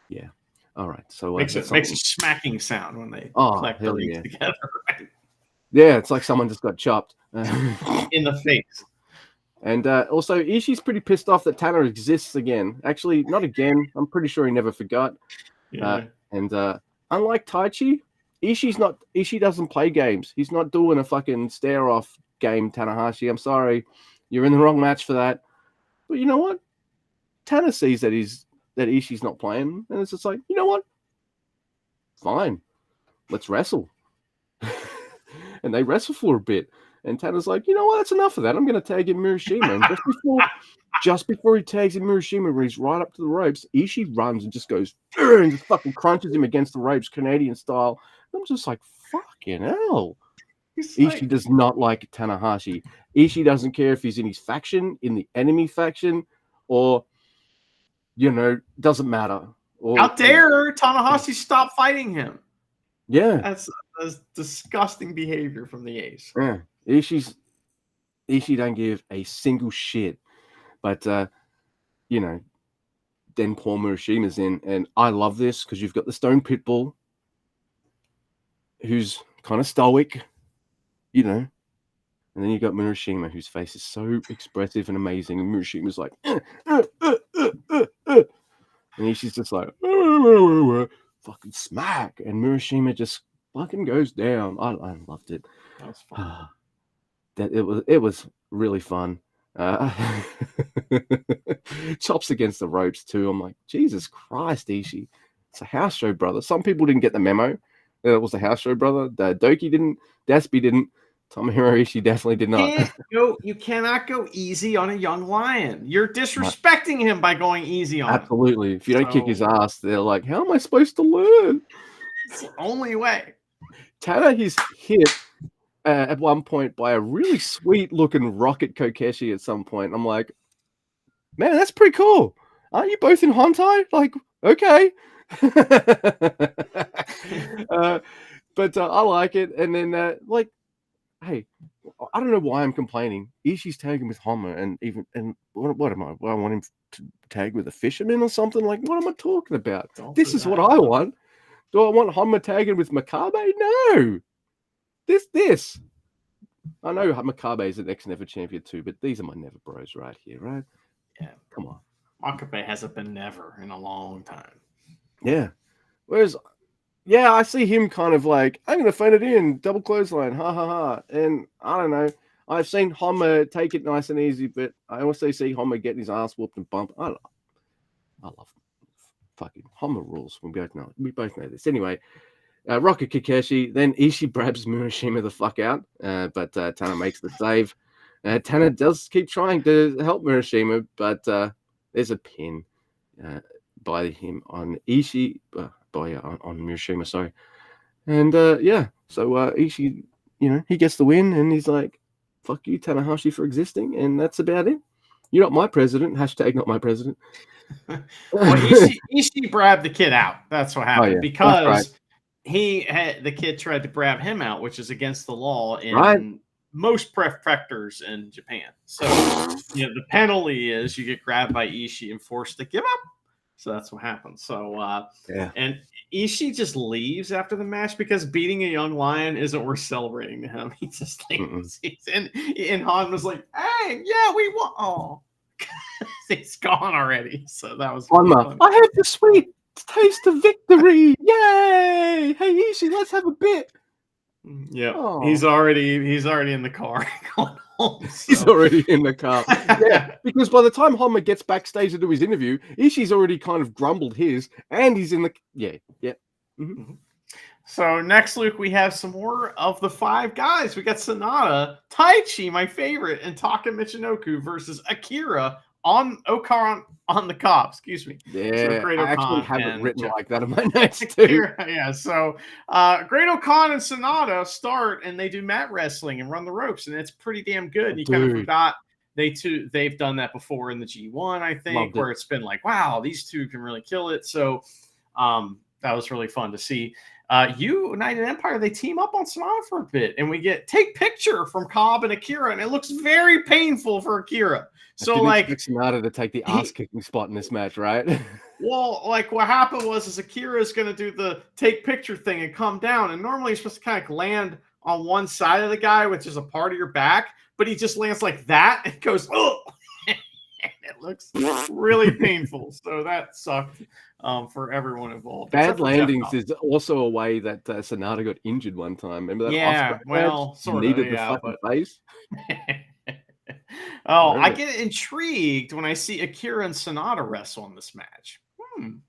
Yeah. All right. So makes a smacking sound when they collect the rings together. Right? Yeah, it's like someone just got chopped in the face. And also, Ishii's pretty pissed off that Tanner exists again. Actually, not again. I'm pretty sure he never forgot. Yeah. And unlike Taichi, Ishii doesn't play games. He's not doing a fucking stare-off game, Tanahashi. I'm sorry. You're in the wrong match for that. But you know what? Tanner sees that Ishii's not playing. And it's just like, you know what? Fine. Let's wrestle. And they wrestle for a bit. And Tanner's like, you know what? That's enough of that. I'm going to tag in Murashima. And just before he tags in Murashima, when he's right up to the ropes, Ishii runs and just goes and just fucking crunches him against the ropes, Canadian style. And I'm just like, fucking hell. Ishii does not like Tanahashi. Ishii doesn't care if he's in his faction, in the enemy faction, or, doesn't matter. How dare Tanahashi stop fighting him? Yeah. That's disgusting behavior from the Ace. Yeah. Ishii don't give a single shit. But, then Paul Murashima's in, and I love this because you've got the Stone Pitbull, who's kind of stoic, and then you've got Murashima, whose face is so expressive and amazing, and Murashima's like, and Ishii's just like, fucking smack, and Murashima just fucking goes down. I loved it. That was fun. It was really fun. Chops against the ropes too. I'm like, Jesus Christ, Ishii. It's a house show, brother. Some people didn't get the memo. It was a house show, brother. Doki didn't. Despy didn't. Tomohiro Ishii definitely did not. You cannot go easy on a young lion. You're disrespecting him by going easy on him. Absolutely. If you don't kick his ass, they're like, how am I supposed to learn? It's the only way. Tanner is hit at one point by a really sweet looking Rocket Kokeshi at some point. I'm like, man, that's pretty cool. Aren't you both in Hontai? Like, okay. But I like it. And then, hey, I don't know why I'm complaining. Ishii's tagging with Honma, and what am I? I want him to tag with a fisherman or something? Like, what am I talking about? This is what I want. Do I want Honma tagging with Makabe? No. This. I know Makabe is an ex-Never champion too, but these are my Never bros right here, right? Yeah. Come on. Makabe hasn't been Never in a long time. Yeah. Whereas, I see him kind of like, I'm going to phone it in, double clothesline, ha ha ha. And I don't know. I've seen Honma take it nice and easy, but I also see Honma getting his ass whooped and bumped. I love fucking Honma rules. We both know this. Anyway, Rocket Kakashi. Then Ishii grabs Murashima the fuck out, but Tana makes the save. Tana does keep trying to help Murashima, but there's a pin by him on Ishii, on Murashima, sorry. And so Ishii, he gets the win, and he's like, "Fuck you, Tanahashi, for existing," and that's about it. You're not my president. # not my president. Well, Ishii grabbed the kid out. That's what happened because the kid tried to grab him out, which is against the law in most prefectures in Japan. So, the penalty is you get grabbed by Ishii and forced to give up. So that's what happened. So, and Ishii just leaves after the match because beating a young lion isn't worth celebrating to him. He just leaves. And Han was like, "Hey, yeah, we won." Oh, he's gone already. So that was really funny. I had the sweet taste of victory. Yay! Hey, Ishii, let's have a bit. Yeah, he's already in the car going home. So. He's already in the car. Yeah, because by the time Honma gets backstage to do his interview, Ishii's already kind of grumbled his, and he's in the So next, Luke, we have some more of the 5 guys. We got Sonata, Taichi, my favorite, and Taka Michinoku versus Akira on the Cobb. Excuse me. Yeah, so I actually have it written like that in my notes too. Yeah, so Great O'Khan and Sonata start, and they do mat wrestling and run the ropes, and it's pretty damn good. And you kind of forgot they've done that before in the G1, I think, where it's been like, wow, these two can really kill it. So that was really fun to see. United Empire, they team up on Sonata for a bit, and we get take picture from Cobb and Akira, and it looks very painful for Akira. So like Sonata to take the ass kicking spot in this match, right? Well, like what happened was Akira is going to do the take picture thing and come down, and normally you're supposed to kind of land on one side of the guy, which is a part of your back, but he just lands like that and goes, oh, and it looks really painful. So that sucked for everyone involved. Bad landings is also a way that Sonata got injured one time. Remember that? Yeah, well, sort of. The fucking face. I get intrigued when I see Akira and Sonata wrestle in this match.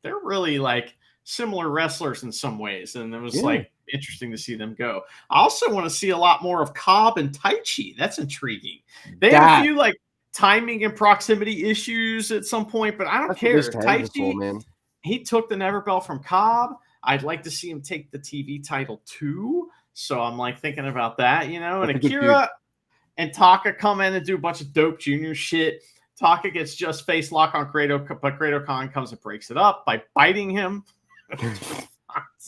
They're really like similar wrestlers in some ways, and it was like interesting to see them go. I also want to see a lot more of Cobb and Taichi. That's intriguing. They had a few like timing and proximity issues at some point, but I don't care. Taichi, he took the Never Belt from Cobb. I'd like to see him take the TV title too. So I'm like thinking about that, and Akira and Taka come in and do a bunch of dope junior shit. Taka gets just face lock on but Great O'Khan comes and breaks it up by biting him.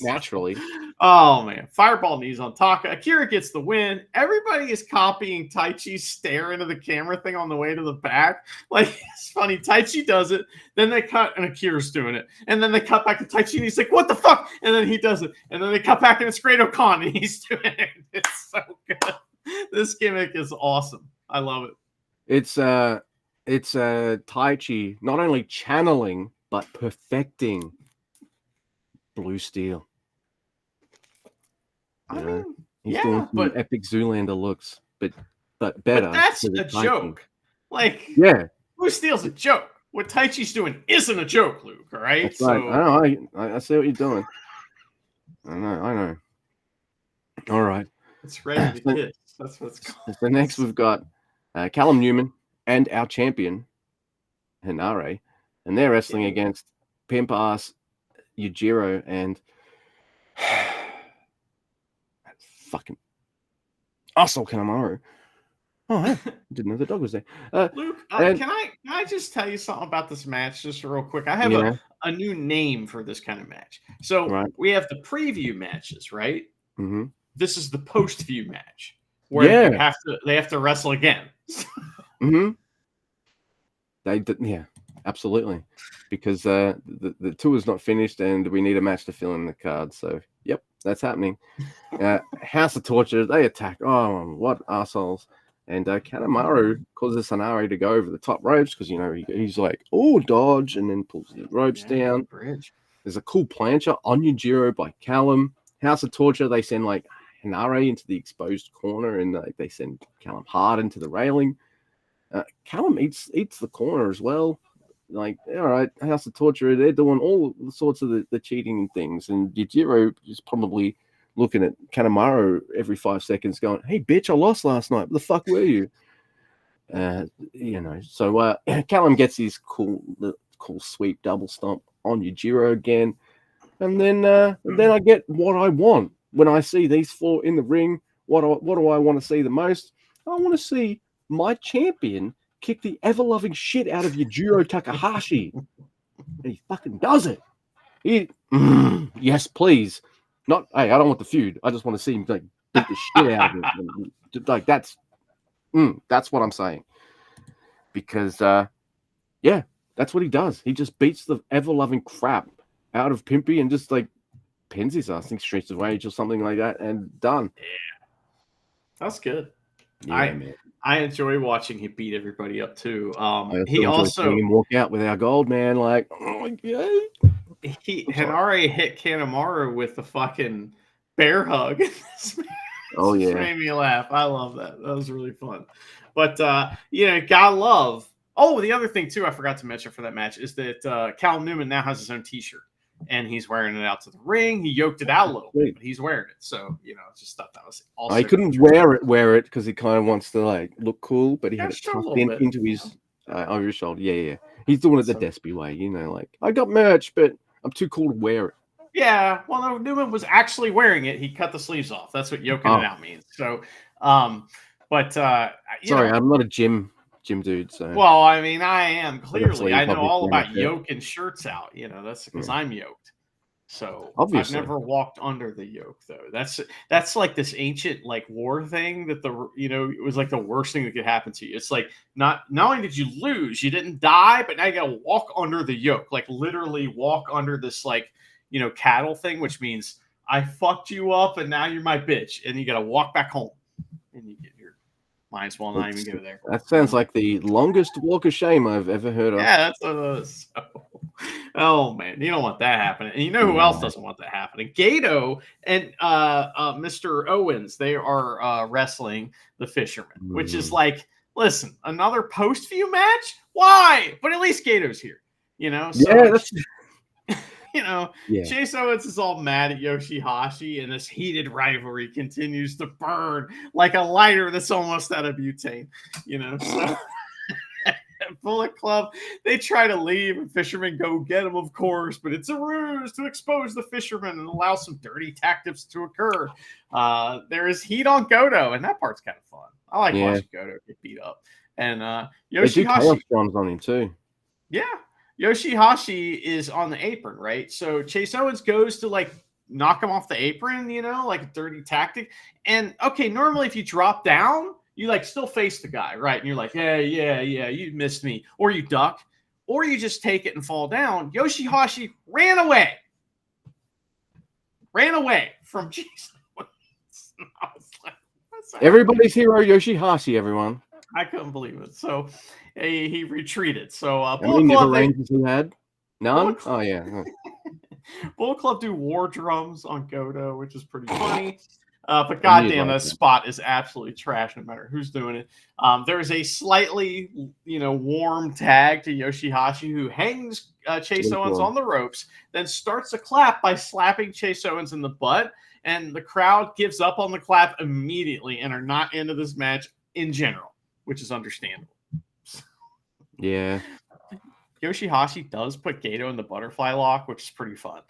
Naturally. Oh, man. Fireball knees on Taka. Akira gets the win. Everybody is copying Taichi's stare into the camera thing on the way to the back. Like, it's funny. Taichi does it. Then they cut, and Akira's doing it. And then they cut back to Taichi, and he's like, what the fuck? And then he does it. And then they cut back, and it's Great O'Khan, and he's doing it. It's so good. This gimmick is awesome. I love it. It's Taichi not only channeling but perfecting Blue Steel. He's doing some epic Zoolander looks, but better. But that's a joke. Like, Blue Steel's a joke. What Taichi's doing isn't a joke, Luke. All right. That's right. I see what you're doing. I know. All right. It's ready to kiss. That's what it's called. So next we've got Callum Newman and our champion, Hinare, and they're wrestling against Pimp Ass Yujiro and fucking Asshole Kanemaru. Oh, I didn't know the dog was there. Luke, can I just tell you something about this match just real quick? I have a new name for this kind of match. So we have the preview matches, right? Mm-hmm. This is the post-view match where they have to wrestle again. Mm-hmm. Absolutely, because the tour is not finished and we need a match to fill in the card. So, yep, that's happening. House of Torture, they attack. Oh, what assholes! And Kanemaru causes Hinare to go over the top ropes because he's like, oh, dodge, and then pulls the ropes down. Bridge. There's a cool plancher on Yujiro by Callum. House of Torture, they send like Hinare into the exposed corner, and they send Callum hard into the railing. Callum eats the corner as well. like, all right, House of Torture, they're doing all sorts of the cheating and things, and Yujiro is probably looking at Kanemaru every 5 seconds, going, "Hey, bitch, I lost last night. Where the fuck were you?" So Callum gets his cool sweep double stomp on Yujiro again, and then I get what I want when I see these four in the ring. What do I want to see the most? I want to see my champion kick the ever-loving shit out of Yujiro Takahashi. And he fucking does it. Yes, please. Not, hey, I don't want the feud. I just want to see him like beat the shit out of him. Like that's what I'm saying. Because that's what he does. He just beats the ever-loving crap out of Pimpy and just like pins his ass, I think Streets of Rage or something like that, and done. Yeah, that's good. Yeah, I enjoy watching him beat everybody up too. He also seeing him walk out with our gold, man. Like, oh yeah. Henare hit Kanemaru with the fucking bear hug. Oh yeah, made me laugh. I love that. That was really fun. But gotta love. Oh, the other thing too, I forgot to mention for that match is that Cal Newman now has his own T-shirt, and he's wearing it out to the ring. He yoked it out a little bit, but he's wearing it. So just thought that was also. I couldn't wear it because he kind of wants to like look cool, but he had it tucked into his over his shoulder. Yeah. He's doing it the Despy way, like I got merch, but I'm too cool to wear it. Yeah, well, no, Newman was actually wearing it. He cut the sleeves off. That's what yoking it out means. So, sorry, I'm not a gym dude. So, well, I mean, I am clearly. I know all about yoking shirts out. That's because I'm yoked. So obviously, I've never walked under the yoke though. That's like this ancient like war thing that it was like the worst thing that could happen to you. It's like not only did you lose, you didn't die, but now you got to walk under the yoke, like literally walk under this like cattle thing, which means I fucked you up and now you're my bitch, and you got to walk back home, and you get your might as well not even go there. That sounds like the longest walk of shame I've ever heard of. Yeah, that's what it is. Oh man, you don't want that happening. And you know who else doesn't want that happening? Gato and Mr. Owens. They are wrestling the Fisherman, which is like, listen, another post-view match? Why? But at least Gato's here. So, Chase Owens is all mad at Yoshihashi, and this heated rivalry continues to burn like a lighter that's almost out of butane. So Bullet Club, they try to leave, and Fishermen go get them, of course, but it's a ruse to expose the Fishermen and allow some dirty tactics to occur. There is heat on Goto, and that part's kind of fun. I like watching Goto get beat up. And Yoshihashi on him too. Yeah. Yoshihashi is on the apron, right? So Chase Owens goes to like knock him off the apron, like a dirty tactic. And okay, normally if you drop down, you like still face the guy, right? And you're like, yeah, you missed me. Or you duck, or you just take it and fall down. Yoshihashi ran away from Chase Owens. I was like, everybody's hero Yoshihashi, everyone. I couldn't believe it. So he retreated. So how many never ranges he had? None? Oh yeah. Bullet Club do war drums on Goto, which is pretty funny. But goddamn, that spot is absolutely trash no matter who's doing it. There is a slightly, warm tag to Yoshihashi, who hangs Chase Owens on the ropes, then starts a clap by slapping Chase Owens in the butt, and the crowd gives up on the clap immediately and are not into this match in general, which is understandable. Yeah. Yoshihashi does put Gato in the butterfly lock, which is pretty fun.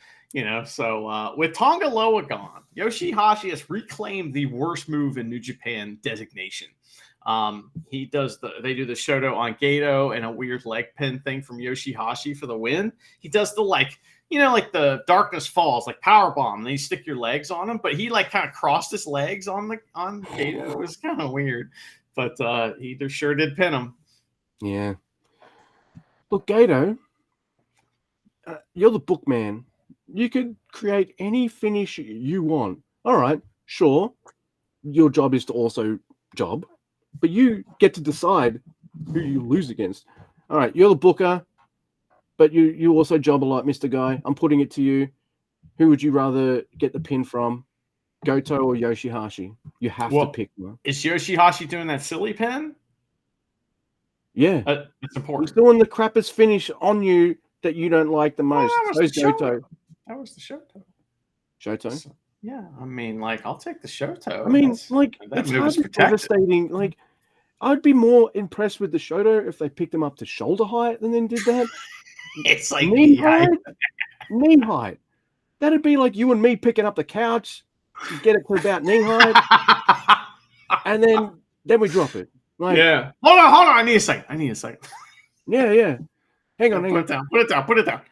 So with Tonga Loa gone, Yoshihashi has reclaimed the worst move in New Japan designation. They do the Shoto on Gato and a weird leg pin thing from Yoshihashi for the win. He does the like the Darkness Falls, like power bomb. Then you stick your legs on him, but he like kind of crossed his legs on Gato. It was kind of weird, but he sure did pin him. Yeah. Look, Gato, you're the bookman. You could create any finish you want. All right, sure. Your job is to also job, but you get to decide who you lose against. All right, you're the booker, but you also job a lot, Mr. Guy. I'm putting it to you. Who would you rather get the pin from, Goto or Yoshihashi? You have to pick one. Is Yoshihashi doing that silly pin? Yeah. It's important. He's doing the crappiest finish on you that you don't like the most. That was the Shoto. Shoto? So, yeah, I mean, like, I'll take the Shoto. I mean, like, that it's move is hardly protected. devastating. Like, I'd be more impressed with the Shoto if they picked him up to shoulder height and then did that. It's like knee height? Knee height. That'd be like you and me picking up the couch, get it to about knee height, and then we drop it. Like, yeah. Hold on. I need a second. Yeah. Hang on. Put it down.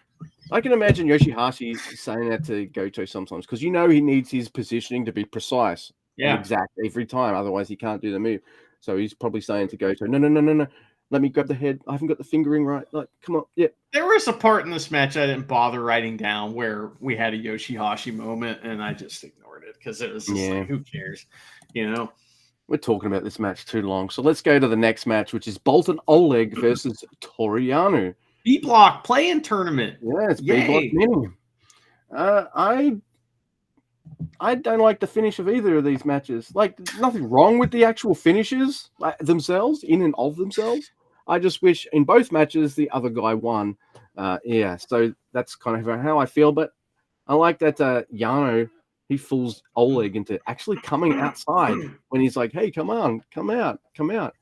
I can imagine Yoshihashi saying that to Goto sometimes because he needs his positioning to be precise and exact every time. Otherwise, he can't do the move. So he's probably saying to Goto, no. Let me grab the head. I haven't got the fingering right. Like, come on. Yeah. There was a part in this match I didn't bother writing down where we had a Yoshihashi moment, and I just ignored it because it was just like, who cares? We're talking about this match too long. So let's go to the next match, which is Bolton Oleg versus Toru Yano. B-Block play-in tournament. Yeah, it's B-Block mini. I don't like the finish of either of these matches. Like, nothing wrong with the actual finishes themselves, in and of themselves. I just wish in both matches the other guy won. So that's kind of how I feel. But I like that Yano, he fools Oleg into actually coming outside when he's like, hey, come out.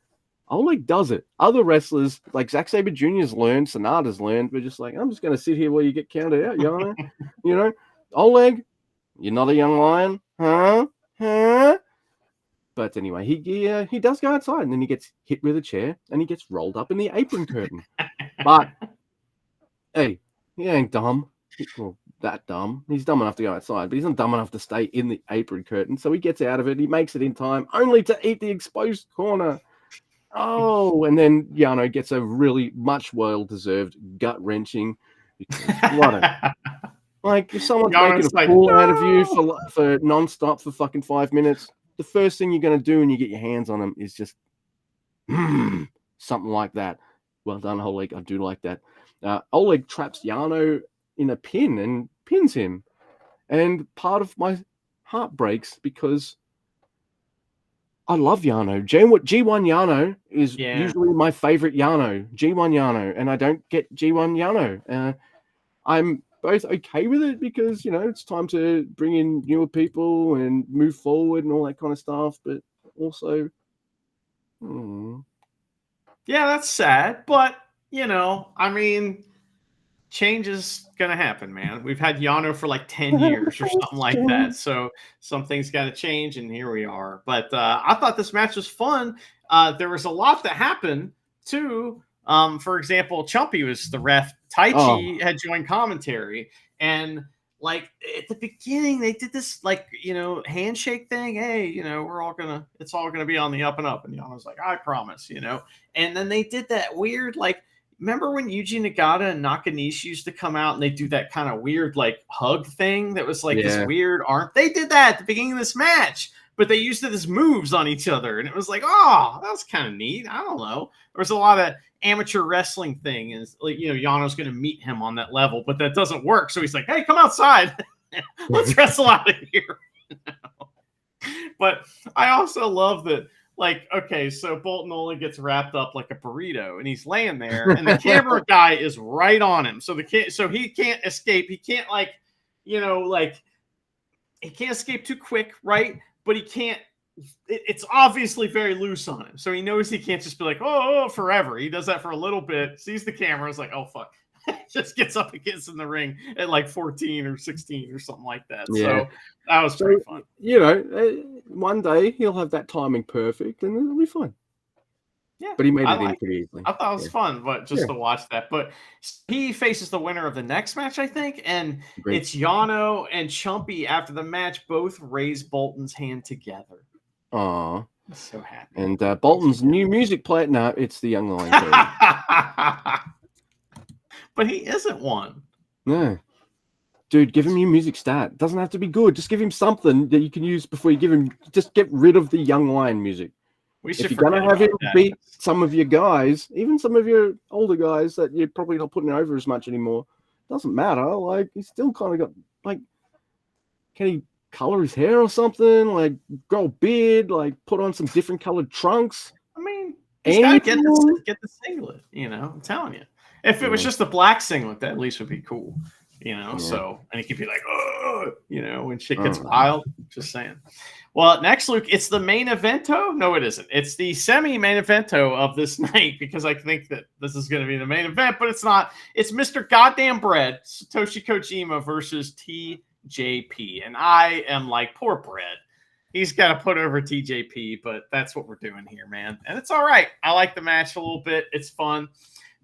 Oleg does it. Other wrestlers, like Zack Sabre Jr.'s learned, Sonata's learned. We're just like, I'm just going to sit here while you get counted out, Yano. Oleg, you're not a young lion, huh? But anyway, he does go outside, and then he gets hit with a chair, and he gets rolled up in the apron curtain. But hey, he ain't dumb. Well, that dumb. He's dumb enough to go outside, but he's not dumb enough to stay in the apron curtain. So he gets out of it. He makes it in time, only to eat the exposed corner. Oh, and then Yano gets a really much well-deserved gut-wrenching. Like, if someone's making a fool out of you for non-stop for fucking 5 minutes, the first thing you're going to do when you get your hands on them is just something like that. Well done, Oleg. I do like that. Oleg traps Yano in a pin and pins him. And part of my heart breaks because I love Yano. G1 Yano is usually my favorite Yano. G1 Yano. And I don't get G1 Yano. I'm both okay with it because, it's time to bring in newer people and move forward and all that kind of stuff. But also, yeah, that's sad. But, I mean, change is going to happen, man. We've had Yano for like 10 years or something like that. So some things got to change, and here we are. But I thought this match was fun. There was a lot that happened, too. For example, Chumpy was the ref. Taichi had joined commentary, and like at the beginning, they did this handshake thing. Hey, it's all gonna be on the up and up. And Yano's like, I promise, And then they did that weird, remember when Yuji Nagata and Nakanishi used to come out and they do that kind of weird hug thing that was this weird arm? They did that at the beginning of this match. But they used it as moves on each other. And it was like, that was kind of neat. I don't know. There was a lot of amateur wrestling thing. And, Yano's going to meet him on that level. But that doesn't work. So he's like, hey, come outside. Let's wrestle out of here. But I also love that, so Bolton only gets wrapped up like a burrito. And he's laying there. And the camera guy is right on him. So he can't escape. He can't, he can't escape too quick, right? But he can't, it's obviously very loose on him. So he knows he can't just be like, oh, forever. He does that for a little bit, sees the camera, is like, oh, fuck. Just gets up and gets in the ring at 14 or 16 or something like that. Yeah. So that was pretty fun. One day he'll have that timing perfect and it'll be fine. Yeah. But he made it in pretty easily. I thought it was fun, but just to watch that. But he faces the winner of the next match, I think. And it's Yano and Chumpy after the match both raise Bolton's hand together. Aw. I'm so happy. And Bolton's new music player. No, it's the Young Lion. But he isn't one. No. Dude, give him your music stat. Doesn't have to be good. Just give him something that you can use before you give him. Just get rid of the Young Lion music. If you're going to have him beat some of your guys, even some of your older guys that you're probably not putting over as much anymore, doesn't matter. He's still kind of got, can he color his hair or something? Grow a beard? Put on some different colored trunks? I mean, He's got to get the singlet. You know, I'm telling you. If it was just a black singlet, that at least would be cool. You know, so and he could be like, oh, you know, when shit gets wild. Just saying. Well, next, Luke, it's the main evento. No, it isn't. It's the semi-main evento of this night because I think that this is going to be the main event, but it's not. It's Mr. Goddamn Bread, Satoshi Kojima versus TJP, and I am like, poor Bread. He's got to put over TJP, but that's what we're doing here, man. And it's all right. I like the match a little bit. It's fun.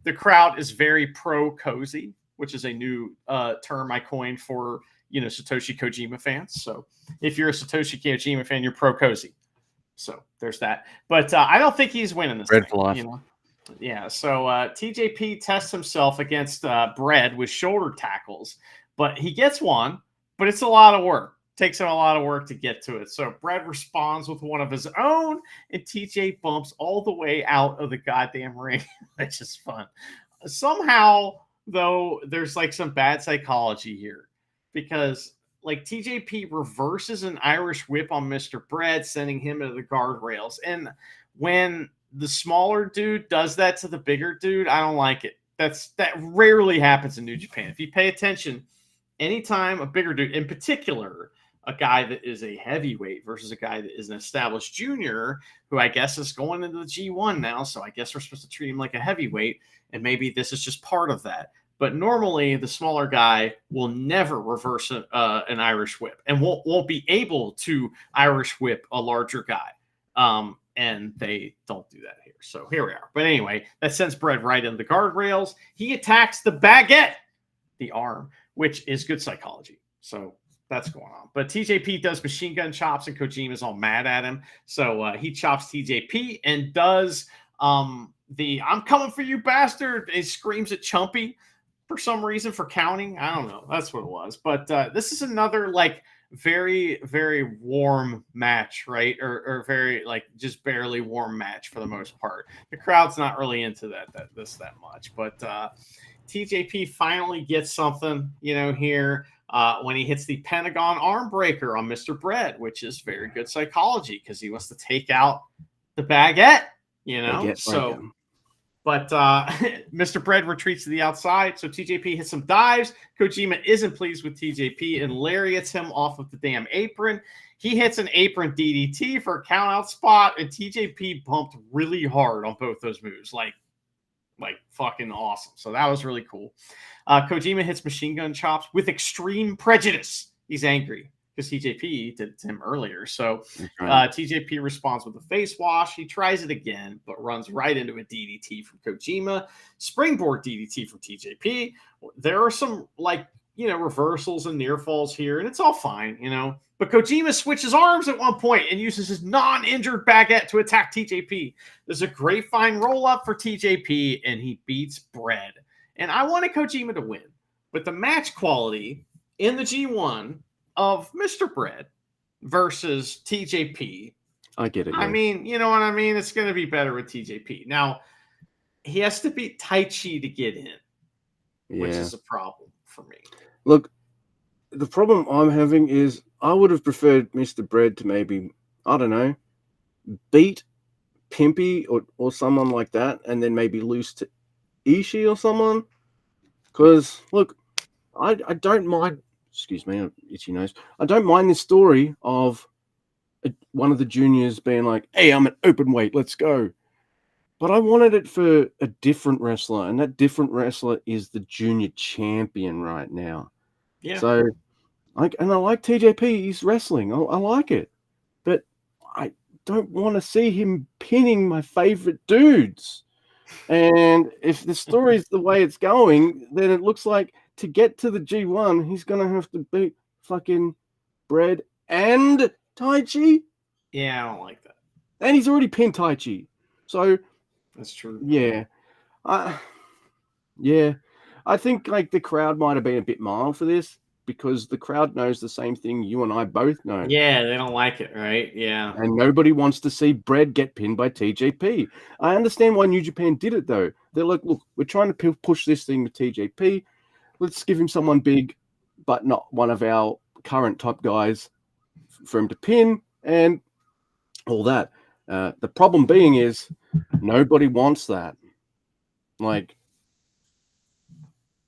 The crowd is very pro-cozy, which is a new term I coined for, you know, Satoshi Kojima fans. So if you're a Satoshi Kojima fan, you're pro-cozy. So there's that. But I don't think he's winning this thing, you know? Yeah, so TJP tests himself against Bread with shoulder tackles, but he gets one, but it's a lot of work. Takes him a lot of work to get to it. So Bread responds with one of his own, and TJ bumps all the way out of the goddamn ring, which is fun. Somehow, though, there's like some bad psychology here because like TJP reverses an Irish whip on Mr. Bread, sending him into the guardrails. And when the smaller dude does that to the bigger dude, I don't like it. That rarely happens in New Japan. If you pay attention, anytime a bigger dude, in particular, a guy that is a heavyweight versus a guy that is an established junior, who I guess is going into the G1 now, so I guess we're supposed to treat him like a heavyweight, and maybe this is just part of that. But normally, the smaller guy will never reverse an Irish whip and won't be able to Irish whip a larger guy. And they don't do that here. So here we are. But anyway, that sends Bread right into the guardrails. He attacks the baguette, the arm, which is good psychology. So that's going on. But TJP does machine gun chops, and Kojima's all mad at him. So he chops TJP and does the "I'm coming for you, bastard." He screams at Chumpy for some reason for counting. I don't know. That's what it was. But this is another like very, very warm match, right? Or very like just barely warm match for the most part. The crowd's not really into that much. But TJP finally gets something, you know, here. When he hits the Pentagon arm breaker on Mr. Bread, which is very good psychology because he wants to take out the baguette, you know. But Mr. Bread retreats to the outside, so TJP hits some dives. Kojima isn't pleased with TJP and lariats him off of the damn apron. He hits an apron DDT for a countout spot, and TJP bumped really hard on both those moves, like fucking awesome. So that was really cool. Kojima hits machine gun chops with extreme prejudice. He's angry because TJP did it to him earlier. So TJP responds with a face wash. He tries it again, but runs right into a DDT from Kojima. Springboard DDT from TJP. There are some reversals and near falls here, and it's all fine, you know. But Kojima switches arms at one point and uses his non-injured baguette to attack TJP. There's a great fine roll-up for TJP, and he beats Bread. And I wanted Kojima to win. But the match quality in the G1 of Mr. Bread versus TJP. I get it. Yeah. I mean, you know what I mean? It's going to be better with TJP. Now, he has to beat Taichi to get in, which is a problem for me. Look, the problem I'm having is I would have preferred Mr. Bread to maybe, I don't know, beat Pimpy or someone like that, and then maybe lose to Ishii or someone. Because, look, I don't mind, excuse me, itchy nose. I don't mind this story of one of the juniors being like, hey, I'm an open weight, let's go. But I wanted it for a different wrestler, and that different wrestler is the junior champion right now. Yeah. So, I like TJP. He's wrestling. I like it. But I don't want to see him pinning my favorite dudes. And if the story is the way it's going, then it looks like to get to the G1, he's going to have to beat fucking Bread and Taichi. Yeah, I don't like that. And he's already pinned Taichi. So, that's true. Yeah. I think like the crowd might have been a bit mild for this because the crowd knows the same thing you and I both know. Yeah, they don't like it, right? Yeah. And nobody wants to see Bread get pinned by TJP. I understand why New Japan did it, though. They're like, look, we're trying to push this thing with TJP. Let's give him someone big, but not one of our current top guys for him to pin and all that. The problem being is nobody wants that. Like,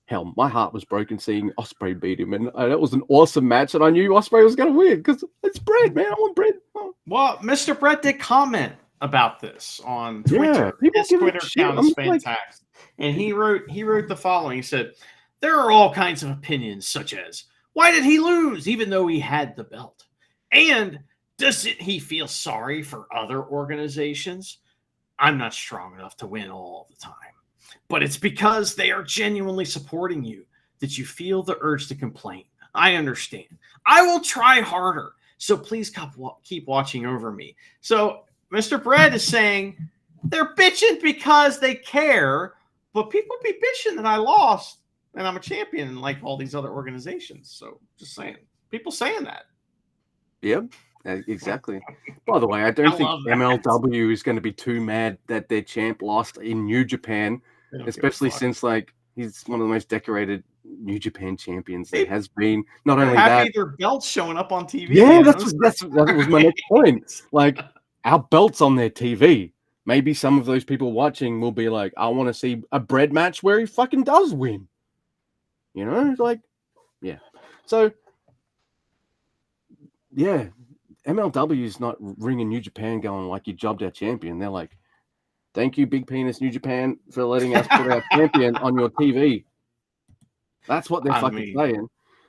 hell, my heart was broken seeing Ospreay beat him, and that was an awesome match, and I knew Ospreay was going to win because it's Brett, man. I want Brett. Oh. Well, Mr. Brett did comment about this on Twitter. Yeah, his Twitter account is fantastic. And he wrote the following. He said, "There are all kinds of opinions, such as, why did he lose even though he had the belt? And doesn't he feel sorry for other organizations? I'm not strong enough to win all the time. But it's because they are genuinely supporting you that you feel the urge to complain. I understand. I will try harder. So please keep watching over me." So Mr. Brett is saying they're bitching because they care, but people be bitching that I lost and I'm a champion like all these other organizations. So just saying, people saying that. Yep, exactly. By the way, I don't think MLW is going to be too mad that their champ lost in New Japan, especially since like he's one of the most decorated New Japan champions there has been. Not only that, their belts showing up on TV. Yeah, that was my next point. Like, our belts on their TV. Maybe some of those people watching will be like, I want to see a Bread match where he fucking does win. You know, like, yeah. So, yeah, MLW is not ringing New Japan going like, you jobbed our champion. They're like, thank you, Big Penis New Japan, for letting us put our champion on your TV. That's what they're fucking saying.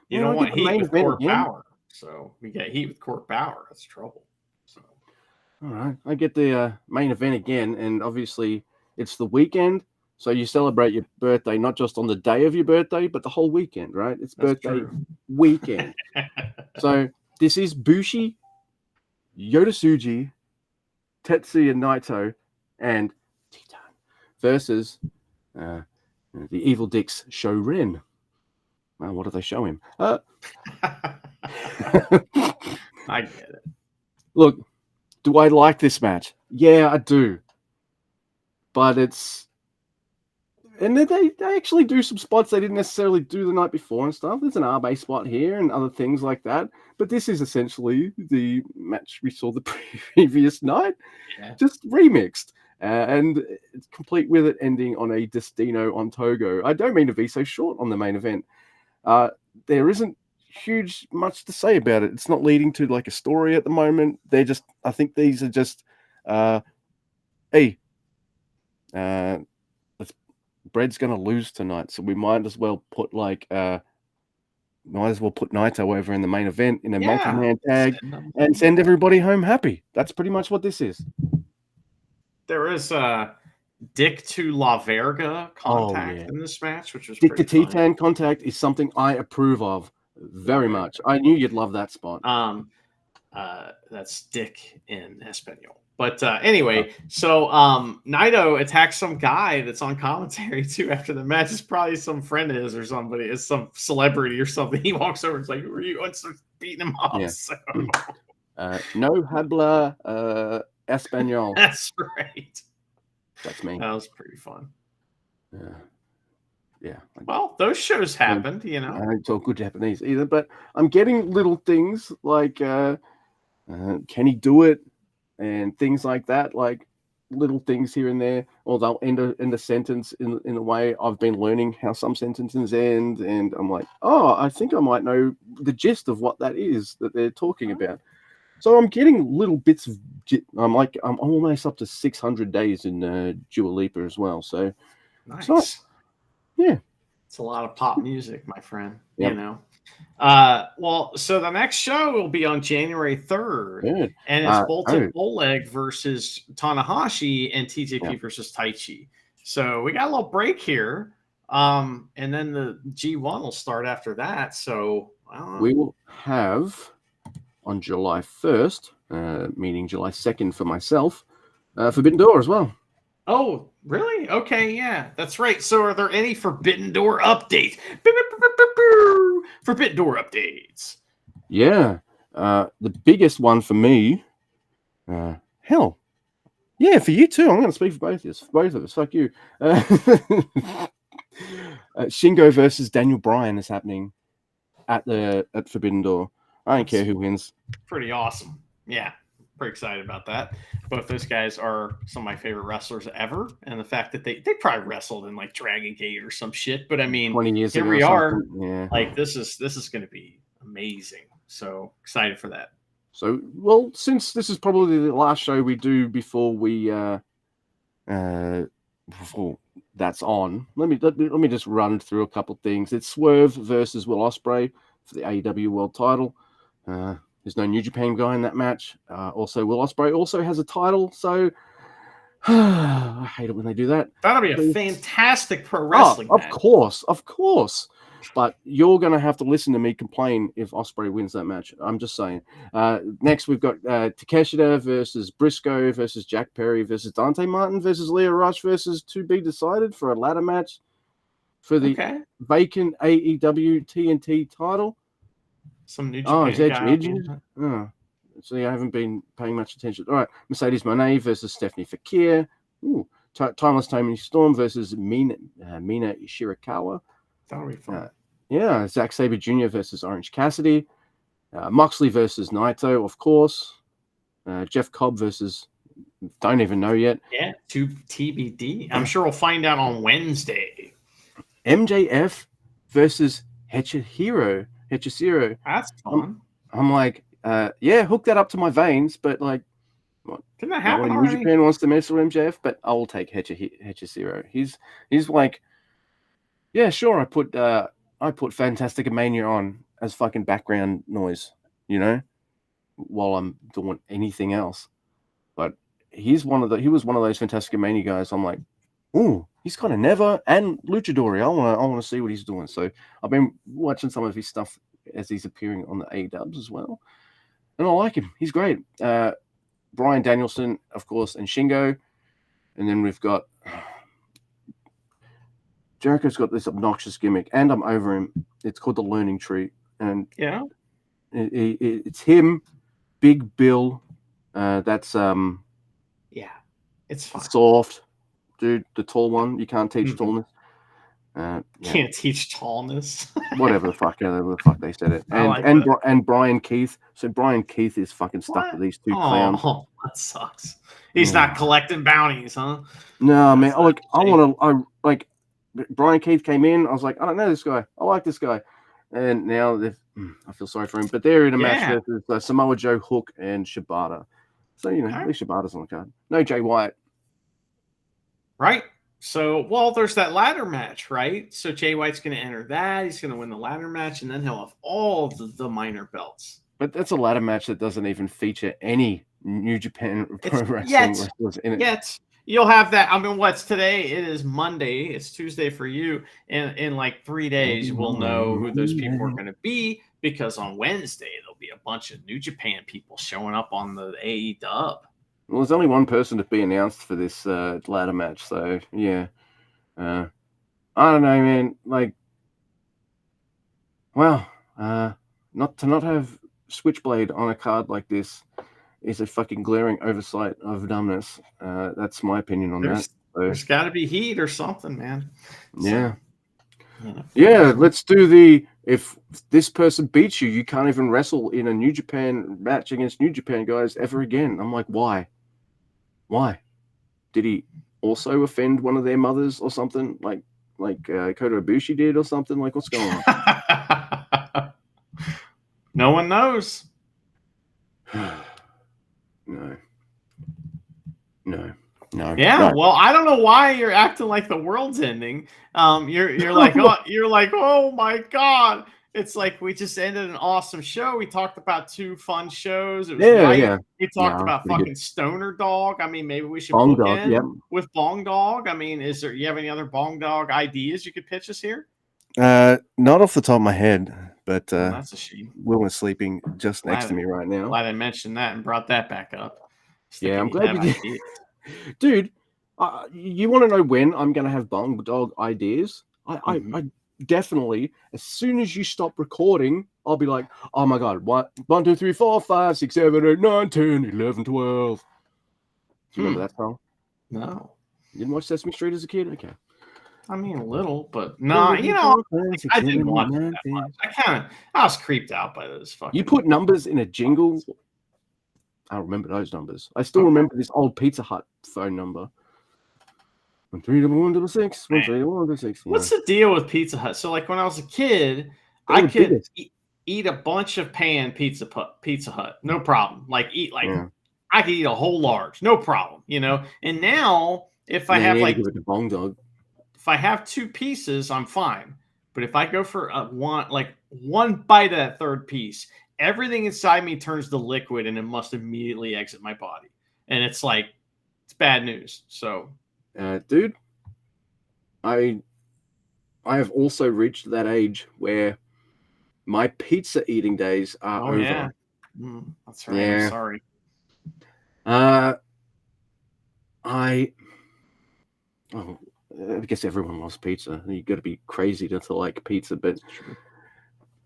You don't want heat with Court Bauer. So we get heat with Court Bauer. That's trouble. So. All right. I get the main event again. And obviously, it's the weekend. So you celebrate your birthday, not just on the day of your birthday, but the whole weekend, right? It's birthday weekend. So this is Bushi, Yoda Tetsuya Naito, and Titan versus the Evil Dicks Shorin. Well, what do they show him? I get it. Look, do I like this match? Yeah, I do. But it's... And they actually do some spots they didn't necessarily do the night before and stuff. There's an R-Bay spot here and other things like that. But this is essentially the match we saw the previous night. Yeah. Just remixed. And it's complete with it ending on a Destino on Togo. I don't mean to be so short on the main event. There isn't much to say about it. It's not leading to like a story at the moment. They're just, I think these are just, Bread's going to lose tonight, so we might as well put Naito over in the main event in a multi-man tag and send everybody home happy. That's pretty much what this is. There is Dick to La Verga contact in this match, which was Dick to Titan contact is something I approve of very much. I knew you'd love that spot. That's Dick in Espanol. But anyway, so Naito attacks some guy that's on commentary too after the match. It's probably some friend of his or somebody. It's some celebrity or something. He walks over and is like, "Who are you?" And starts beating him up. Yeah. So. No habla Espanol. That's right. That's me. That was pretty fun. Yeah. Well, those shows happened, you know. I don't talk good Japanese either, but I'm getting little things like can he do it? And things like that, like little things here and there, or they'll end a sentence in a way I've been learning how some sentences end, and I'm like, oh, I think I might know the gist of what that is that they're talking about. So I'm getting little bits of. I'm almost up to 600 days in Dua Lipa as well. So nice. Yeah, it's a lot of pop music, my friend. Yep. You know. Well, so the next show will be on January 3rd, and it's Bolton Oleg versus Tanahashi and TJP versus Taichi. So we got a little break here, and then the G1 will start after that. So we will have on July 1st, meaning July 2nd for myself, Forbidden Door as well. Oh, really? Okay, yeah, that's right. So are there any Forbidden Door updates? Forbidden Door updates. Yeah. The biggest one for me, hell, yeah, for you too. I'm going to speak for both of us. Fuck you. Shingo versus Daniel Bryan is happening at Forbidden Door. I don't care who wins. Pretty awesome. Yeah. pretty excited about that. Both those guys are some of my favorite wrestlers ever, and the fact that they probably wrestled in like Dragon Gate or some shit. But I mean, 20 years here ago we or are. something. Yeah. Like this is going to be amazing. So excited for that. So, well, since this is probably the last show we do before we before that's on, let me just run through a couple of things. It's Swerve versus Will Ospreay for the AEW World Title. There's no New Japan guy in that match. Also, Will Ospreay also has a title, so I hate it when they do that. That'll be a fantastic pro wrestling match. Of course. But you're going to have to listen to me complain if Ospreay wins that match. I'm just saying. Next, we've got Takeshita versus Briscoe versus Jack Perry versus Dante Martin versus Leo Rush versus To Be Decided for a ladder match for the vacant AEW TNT title. Some New Japan is Edge injured? See, I haven't been paying much attention. All right, Mercedes Moné versus Stephanie Fakir. Ooh, Timeless Tony Storm versus Mina Shirakawa. That'll be fun. Zack Sabre Jr. versus Orange Cassidy. Moxley versus Naito, of course. Jeff Cobb versus don't even know yet. Yeah, to TBD. I'm sure we'll find out on Wednesday. MJF versus Hechihiro. That's fun. I'm like, hook that up to my veins, but like, what? Didn't that happen no one in New Japan wants to mess with MJF, but I will take Hechihiro. He's like, yeah, sure. I put Fantastica Mania on as fucking background noise, while I'm doing anything else. But he was one of those Fantastica Mania guys. I'm like, ooh, he's kind of Never and Luchador. I want to see what he's doing. So I've been watching some of his stuff as he's appearing on the A-dubs as well, and I like him. He's great. Bryan Danielson, of course, and Shingo, and then we've got. Jericho's got this obnoxious gimmick, and I'm over him. It's called the Learning Tree, and it's him, Big Bill. That's it's fine. Soft, dude, the tall one. You can't teach tallness. Can't teach tallness. whatever the fuck they said it. And Brian Keith. So Brian Keith is fucking stuck with these two clowns. Oh, that sucks. He's not collecting bounties, huh? No, man. I Brian Keith came in. I was like, I don't know this guy. I like this guy. And now I feel sorry for him. But they're in a match with Samoa Joe, Hook, and Shibata. So, at least Shibata's on the card. No Jay White. Right. So, there's that ladder match, right? So Jay White's going to enter that. He's going to win the ladder match, and then he'll have all the minor belts. But that's a ladder match that doesn't even feature any New Japan Pro Wrestling wrestlers in it. You'll have that. I mean, what's today? It is Monday. It's Tuesday for you. And in like 3 days, we'll know who those people are going to be, because on Wednesday, there'll be a bunch of New Japan people showing up on the AE dub. Well, there's only one person to be announced for this ladder match. So, yeah. I don't know, man. Like, not have Switchblade on a card like this is a fucking glaring oversight of dumbness. That's my opinion on that. So, there's got to be heat or something, man. Let's do if this person beats you, you can't even wrestle in a New Japan match against New Japan guys ever again. I'm like, why? Did he also offend one of their mothers or something, like Kota Ibushi did or something? Like, what's going on? No one knows. No. Yeah, well, I don't know why you're acting like the world's ending. You're like, oh my god! It's like we just ended an awesome show. We talked about 2 fun shows. It was We talked about fucking Stoner Dog. I mean, maybe we should Bong Dog, with Bong Dog. I mean, you have any other Bong Dog ideas you could pitch us here? Not off the top of my head, but that's a shame. Will is sleeping just next to me right now. Glad I mentioned that and brought that back up. I'm glad you did. Dude, you want to know when I'm going to have Bong Dog ideas? I definitely, as soon as you stop recording, I'll be like, oh my god, 1, 2, 3, 4, 5, 6, 7, 8, 9, 10, 11, 12. Do you remember that song? No. You didn't watch Sesame Street as a kid? Okay. I mean, a little, but no, I didn't watch it that much. I was creeped out by those fucking. You put numbers in a jingle. I remember those numbers. I still remember this old Pizza Hut phone number. 131166, 131166. What's the deal with Pizza Hut? So, like when I was a kid, They I were could biggest. eat a bunch of pan Pizza Hut, no problem. Like I could eat a whole large, no problem. And now if I have you need like to give it to Bong Dog. if I have 2 pieces, I'm fine. But if I go for one bite of that third piece, everything inside me turns to liquid and it must immediately exit my body. And it's like, it's bad news. So, dude, I have also reached that age where my pizza eating days are over. Yeah. That's right. Yeah. I'm sorry. I guess everyone loves pizza. You got to be crazy to like pizza, but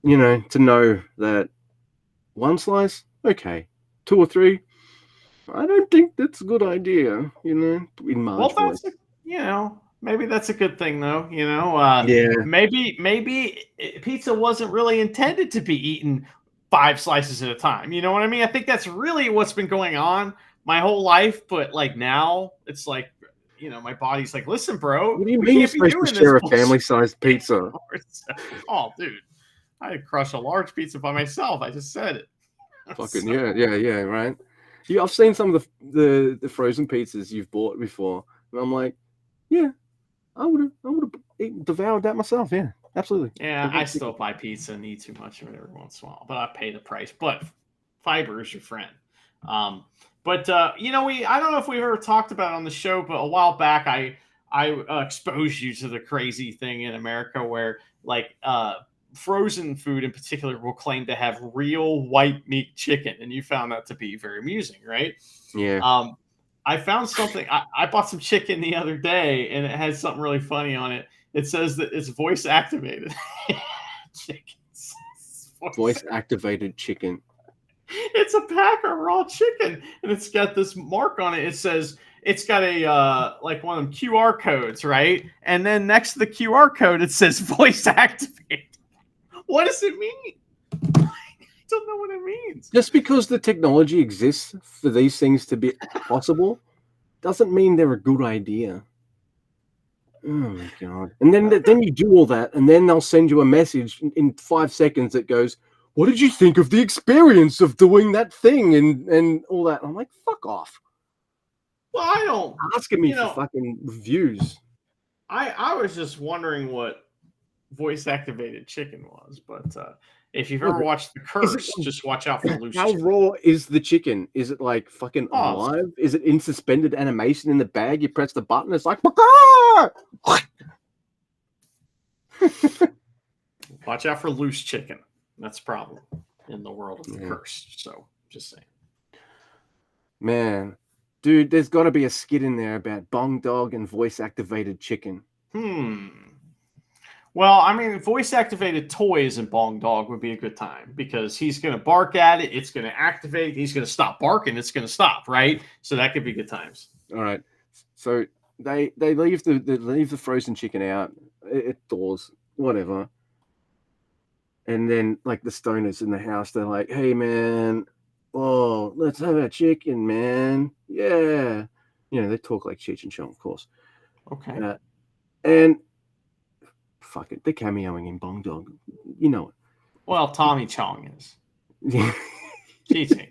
to know that one slice, okay, 2 or 3, I don't think that's a good idea. In March. Well, maybe that's a good thing though. Maybe pizza wasn't really intended to be eaten 5 slices at a time. You know what I mean? I think that's really what's been going on my whole life. But like now, it's like my body's like, listen, bro. What do you mean you're supposed to share a family-sized pizza? Oh, dude, I'd crush a large pizza by myself. I just said it. Fucking yeah, right. I've seen some of the frozen pizzas you've bought before, and I'm like, yeah, I would have devoured that myself. Yeah, absolutely. Yeah, I still buy pizza and eat too much of it every once in a while, but I pay the price. But fiber is your friend. I don't know if we've ever talked about it on the show, but a while back I exposed you to the crazy thing in America where like frozen food in particular will claim to have real white meat chicken, and you found that to be very amusing, right? Yeah. I found something. I bought some chicken the other day, and it had something really funny on it. It says that it's voice activated. Voice activated chicken. It's a pack of raw chicken, and it's got this mark on it. It says it's got a like one of them QR codes, right? And then next to the QR code, it says voice activated. What does it mean? I don't know what it means. Just because the technology exists for these things to be possible doesn't mean they're a good idea. Oh my god! And then you do all that, and then they'll send you a message in 5 seconds that goes, "What did you think of the experience of doing that thing?" and all that. I'm like, fuck off. Well, I don't asking me for fucking reviews. I was just wondering what voice activated chicken was, but if you've ever watched The Curse, just watch out for loose How chicken. raw is the chicken? Is it like fucking alive? Is it in suspended animation in the bag? You press the button, it's like watch out for loose chicken. That's a problem in the world of The Curse. So just saying. Man, dude, there's got to be a skit in there about Bong Dog and voice activated chicken. Well, I mean, voice-activated toys in Bong Dog would be a good time because he's going to bark at it, it's going to activate, he's going to stop barking, it's going to stop, right? So that could be good times. All right. So they leave the frozen chicken out. It thaws, whatever. And then like the stoners in the house, they're like, "Hey man, let's have a chicken, man. Yeah." They talk like Cheech and Chong, of course. Okay. And fuck it, they're cameoing in Bong Dog. You know it. Well, Tommy Chong is. Cheech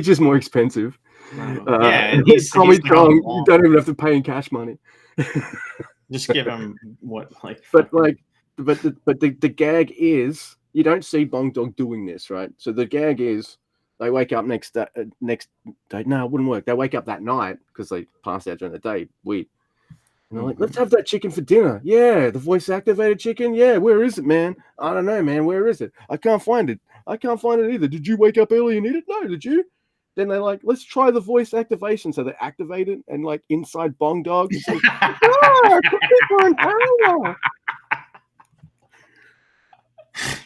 is more expensive. Tommy Chong, you don't even have to pay in cash money. Just give him what, like. But the gag is you don't see Bong Dog doing this, right? So the gag is they wake up next day. No, it wouldn't work. They wake up that night because they passed out during the day. Weird. And they're like, "Let's have that chicken for dinner." Yeah, the voice-activated chicken. Yeah, where is it, man? I don't know, man. Where is it? I can't find it. I can't find it either. Did you wake up early and eat it? No, did you? Then they're like, "Let's try the voice activation." So they activate it, and like inside Bong Dog, it's like, for an hour.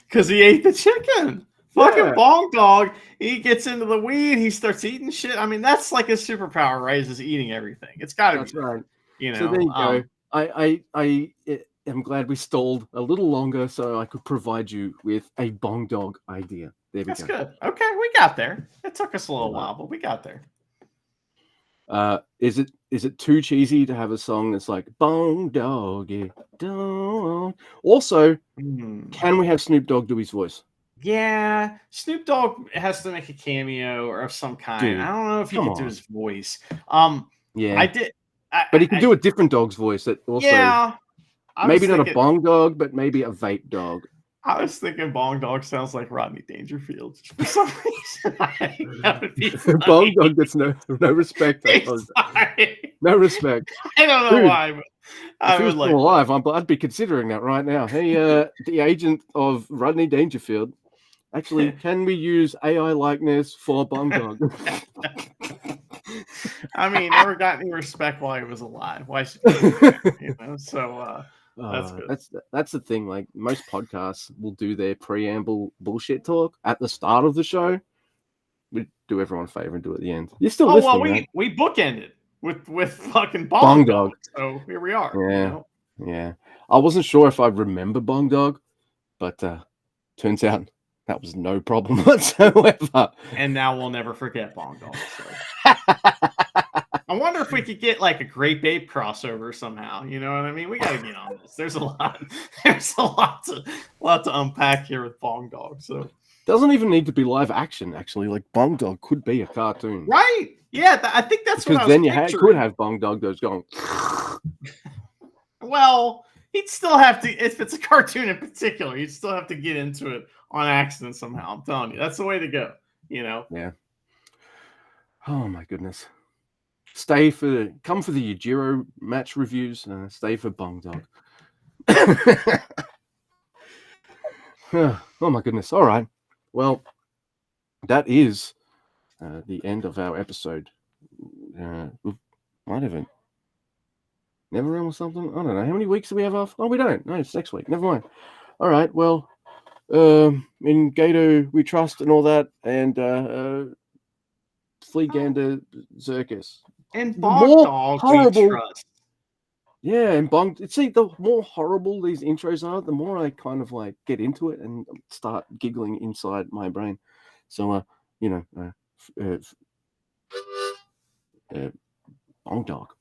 Because he ate the chicken. Fucking Bong Dog, he gets into the weed, he starts eating shit. I mean, that's like his superpower, right? Is eating everything. It's got to be. That's right. You know, so there you go. I am glad we stalled a little longer so I could provide you with a Bong Dog idea. There we That's go. good. Okay, we got there. It took us a little while, but we got there. Is it too cheesy to have a song that's like Bong Doggy Dog? Also, can we have Snoop Dogg do his voice? Yeah, Snoop Dogg has to make a cameo or of some kind. Dude, I don't know if he come could do on. his voice. Yeah, I did, but he can do a different dog's voice. That also, yeah. I maybe was not a thinking, bong dog, but maybe a vape dog. I was thinking Bong Dog sounds like Rodney Dangerfield for some reason. I think that would be funny. Bong Dog gets no respect. No respect. I don't know Dude, why, but if he was still alive, I'd be considering that right now. Hey, the agent of Rodney Dangerfield. Actually, can we use AI likeness for Bong Dog? I mean, never got any respect while he was alive. Why should you know? So that's good. That's the thing. Like most podcasts will do their preamble bullshit talk at the start of the show. We do everyone a favor and do it at the end. You're still listening, right? we bookended with fucking Bong Dog. Dog. So here we are. Yeah, you know? yeah. I wasn't sure if I remember Bong Dog, but turns out that was no problem whatsoever. And now we'll never forget Bong Dog. So. I wonder if we could get like a Great Babe crossover somehow. You know what I mean? We got to get on this. There's a lot to unpack here with Bong Dog. So doesn't even need to be live action. Actually, like Bong Dog could be a cartoon, right? Yeah, I think that's because what I was then you could have Bong Dog that's going. Well, he'd still have to, if it's a cartoon in particular, you'd still have to get into it on accident somehow. I'm telling you, that's the way to go. You know? Yeah. Oh my goodness. Come for the Yujiro match reviews. Stay for Bong Dog. Oh my goodness. All right. Well, that is the end of our episode. Might have it. Never or something? I don't know. How many weeks do we have off? Oh, we don't. No, it's next week. Never mind. All right. Well, in Gato we trust and all that, and Fleagander Circus. And Bong Dog horrible, we trust. Yeah, and Bong. See, the more horrible these intros are, the more I kind of like get into it and start giggling inside my brain. So, Bong Dog.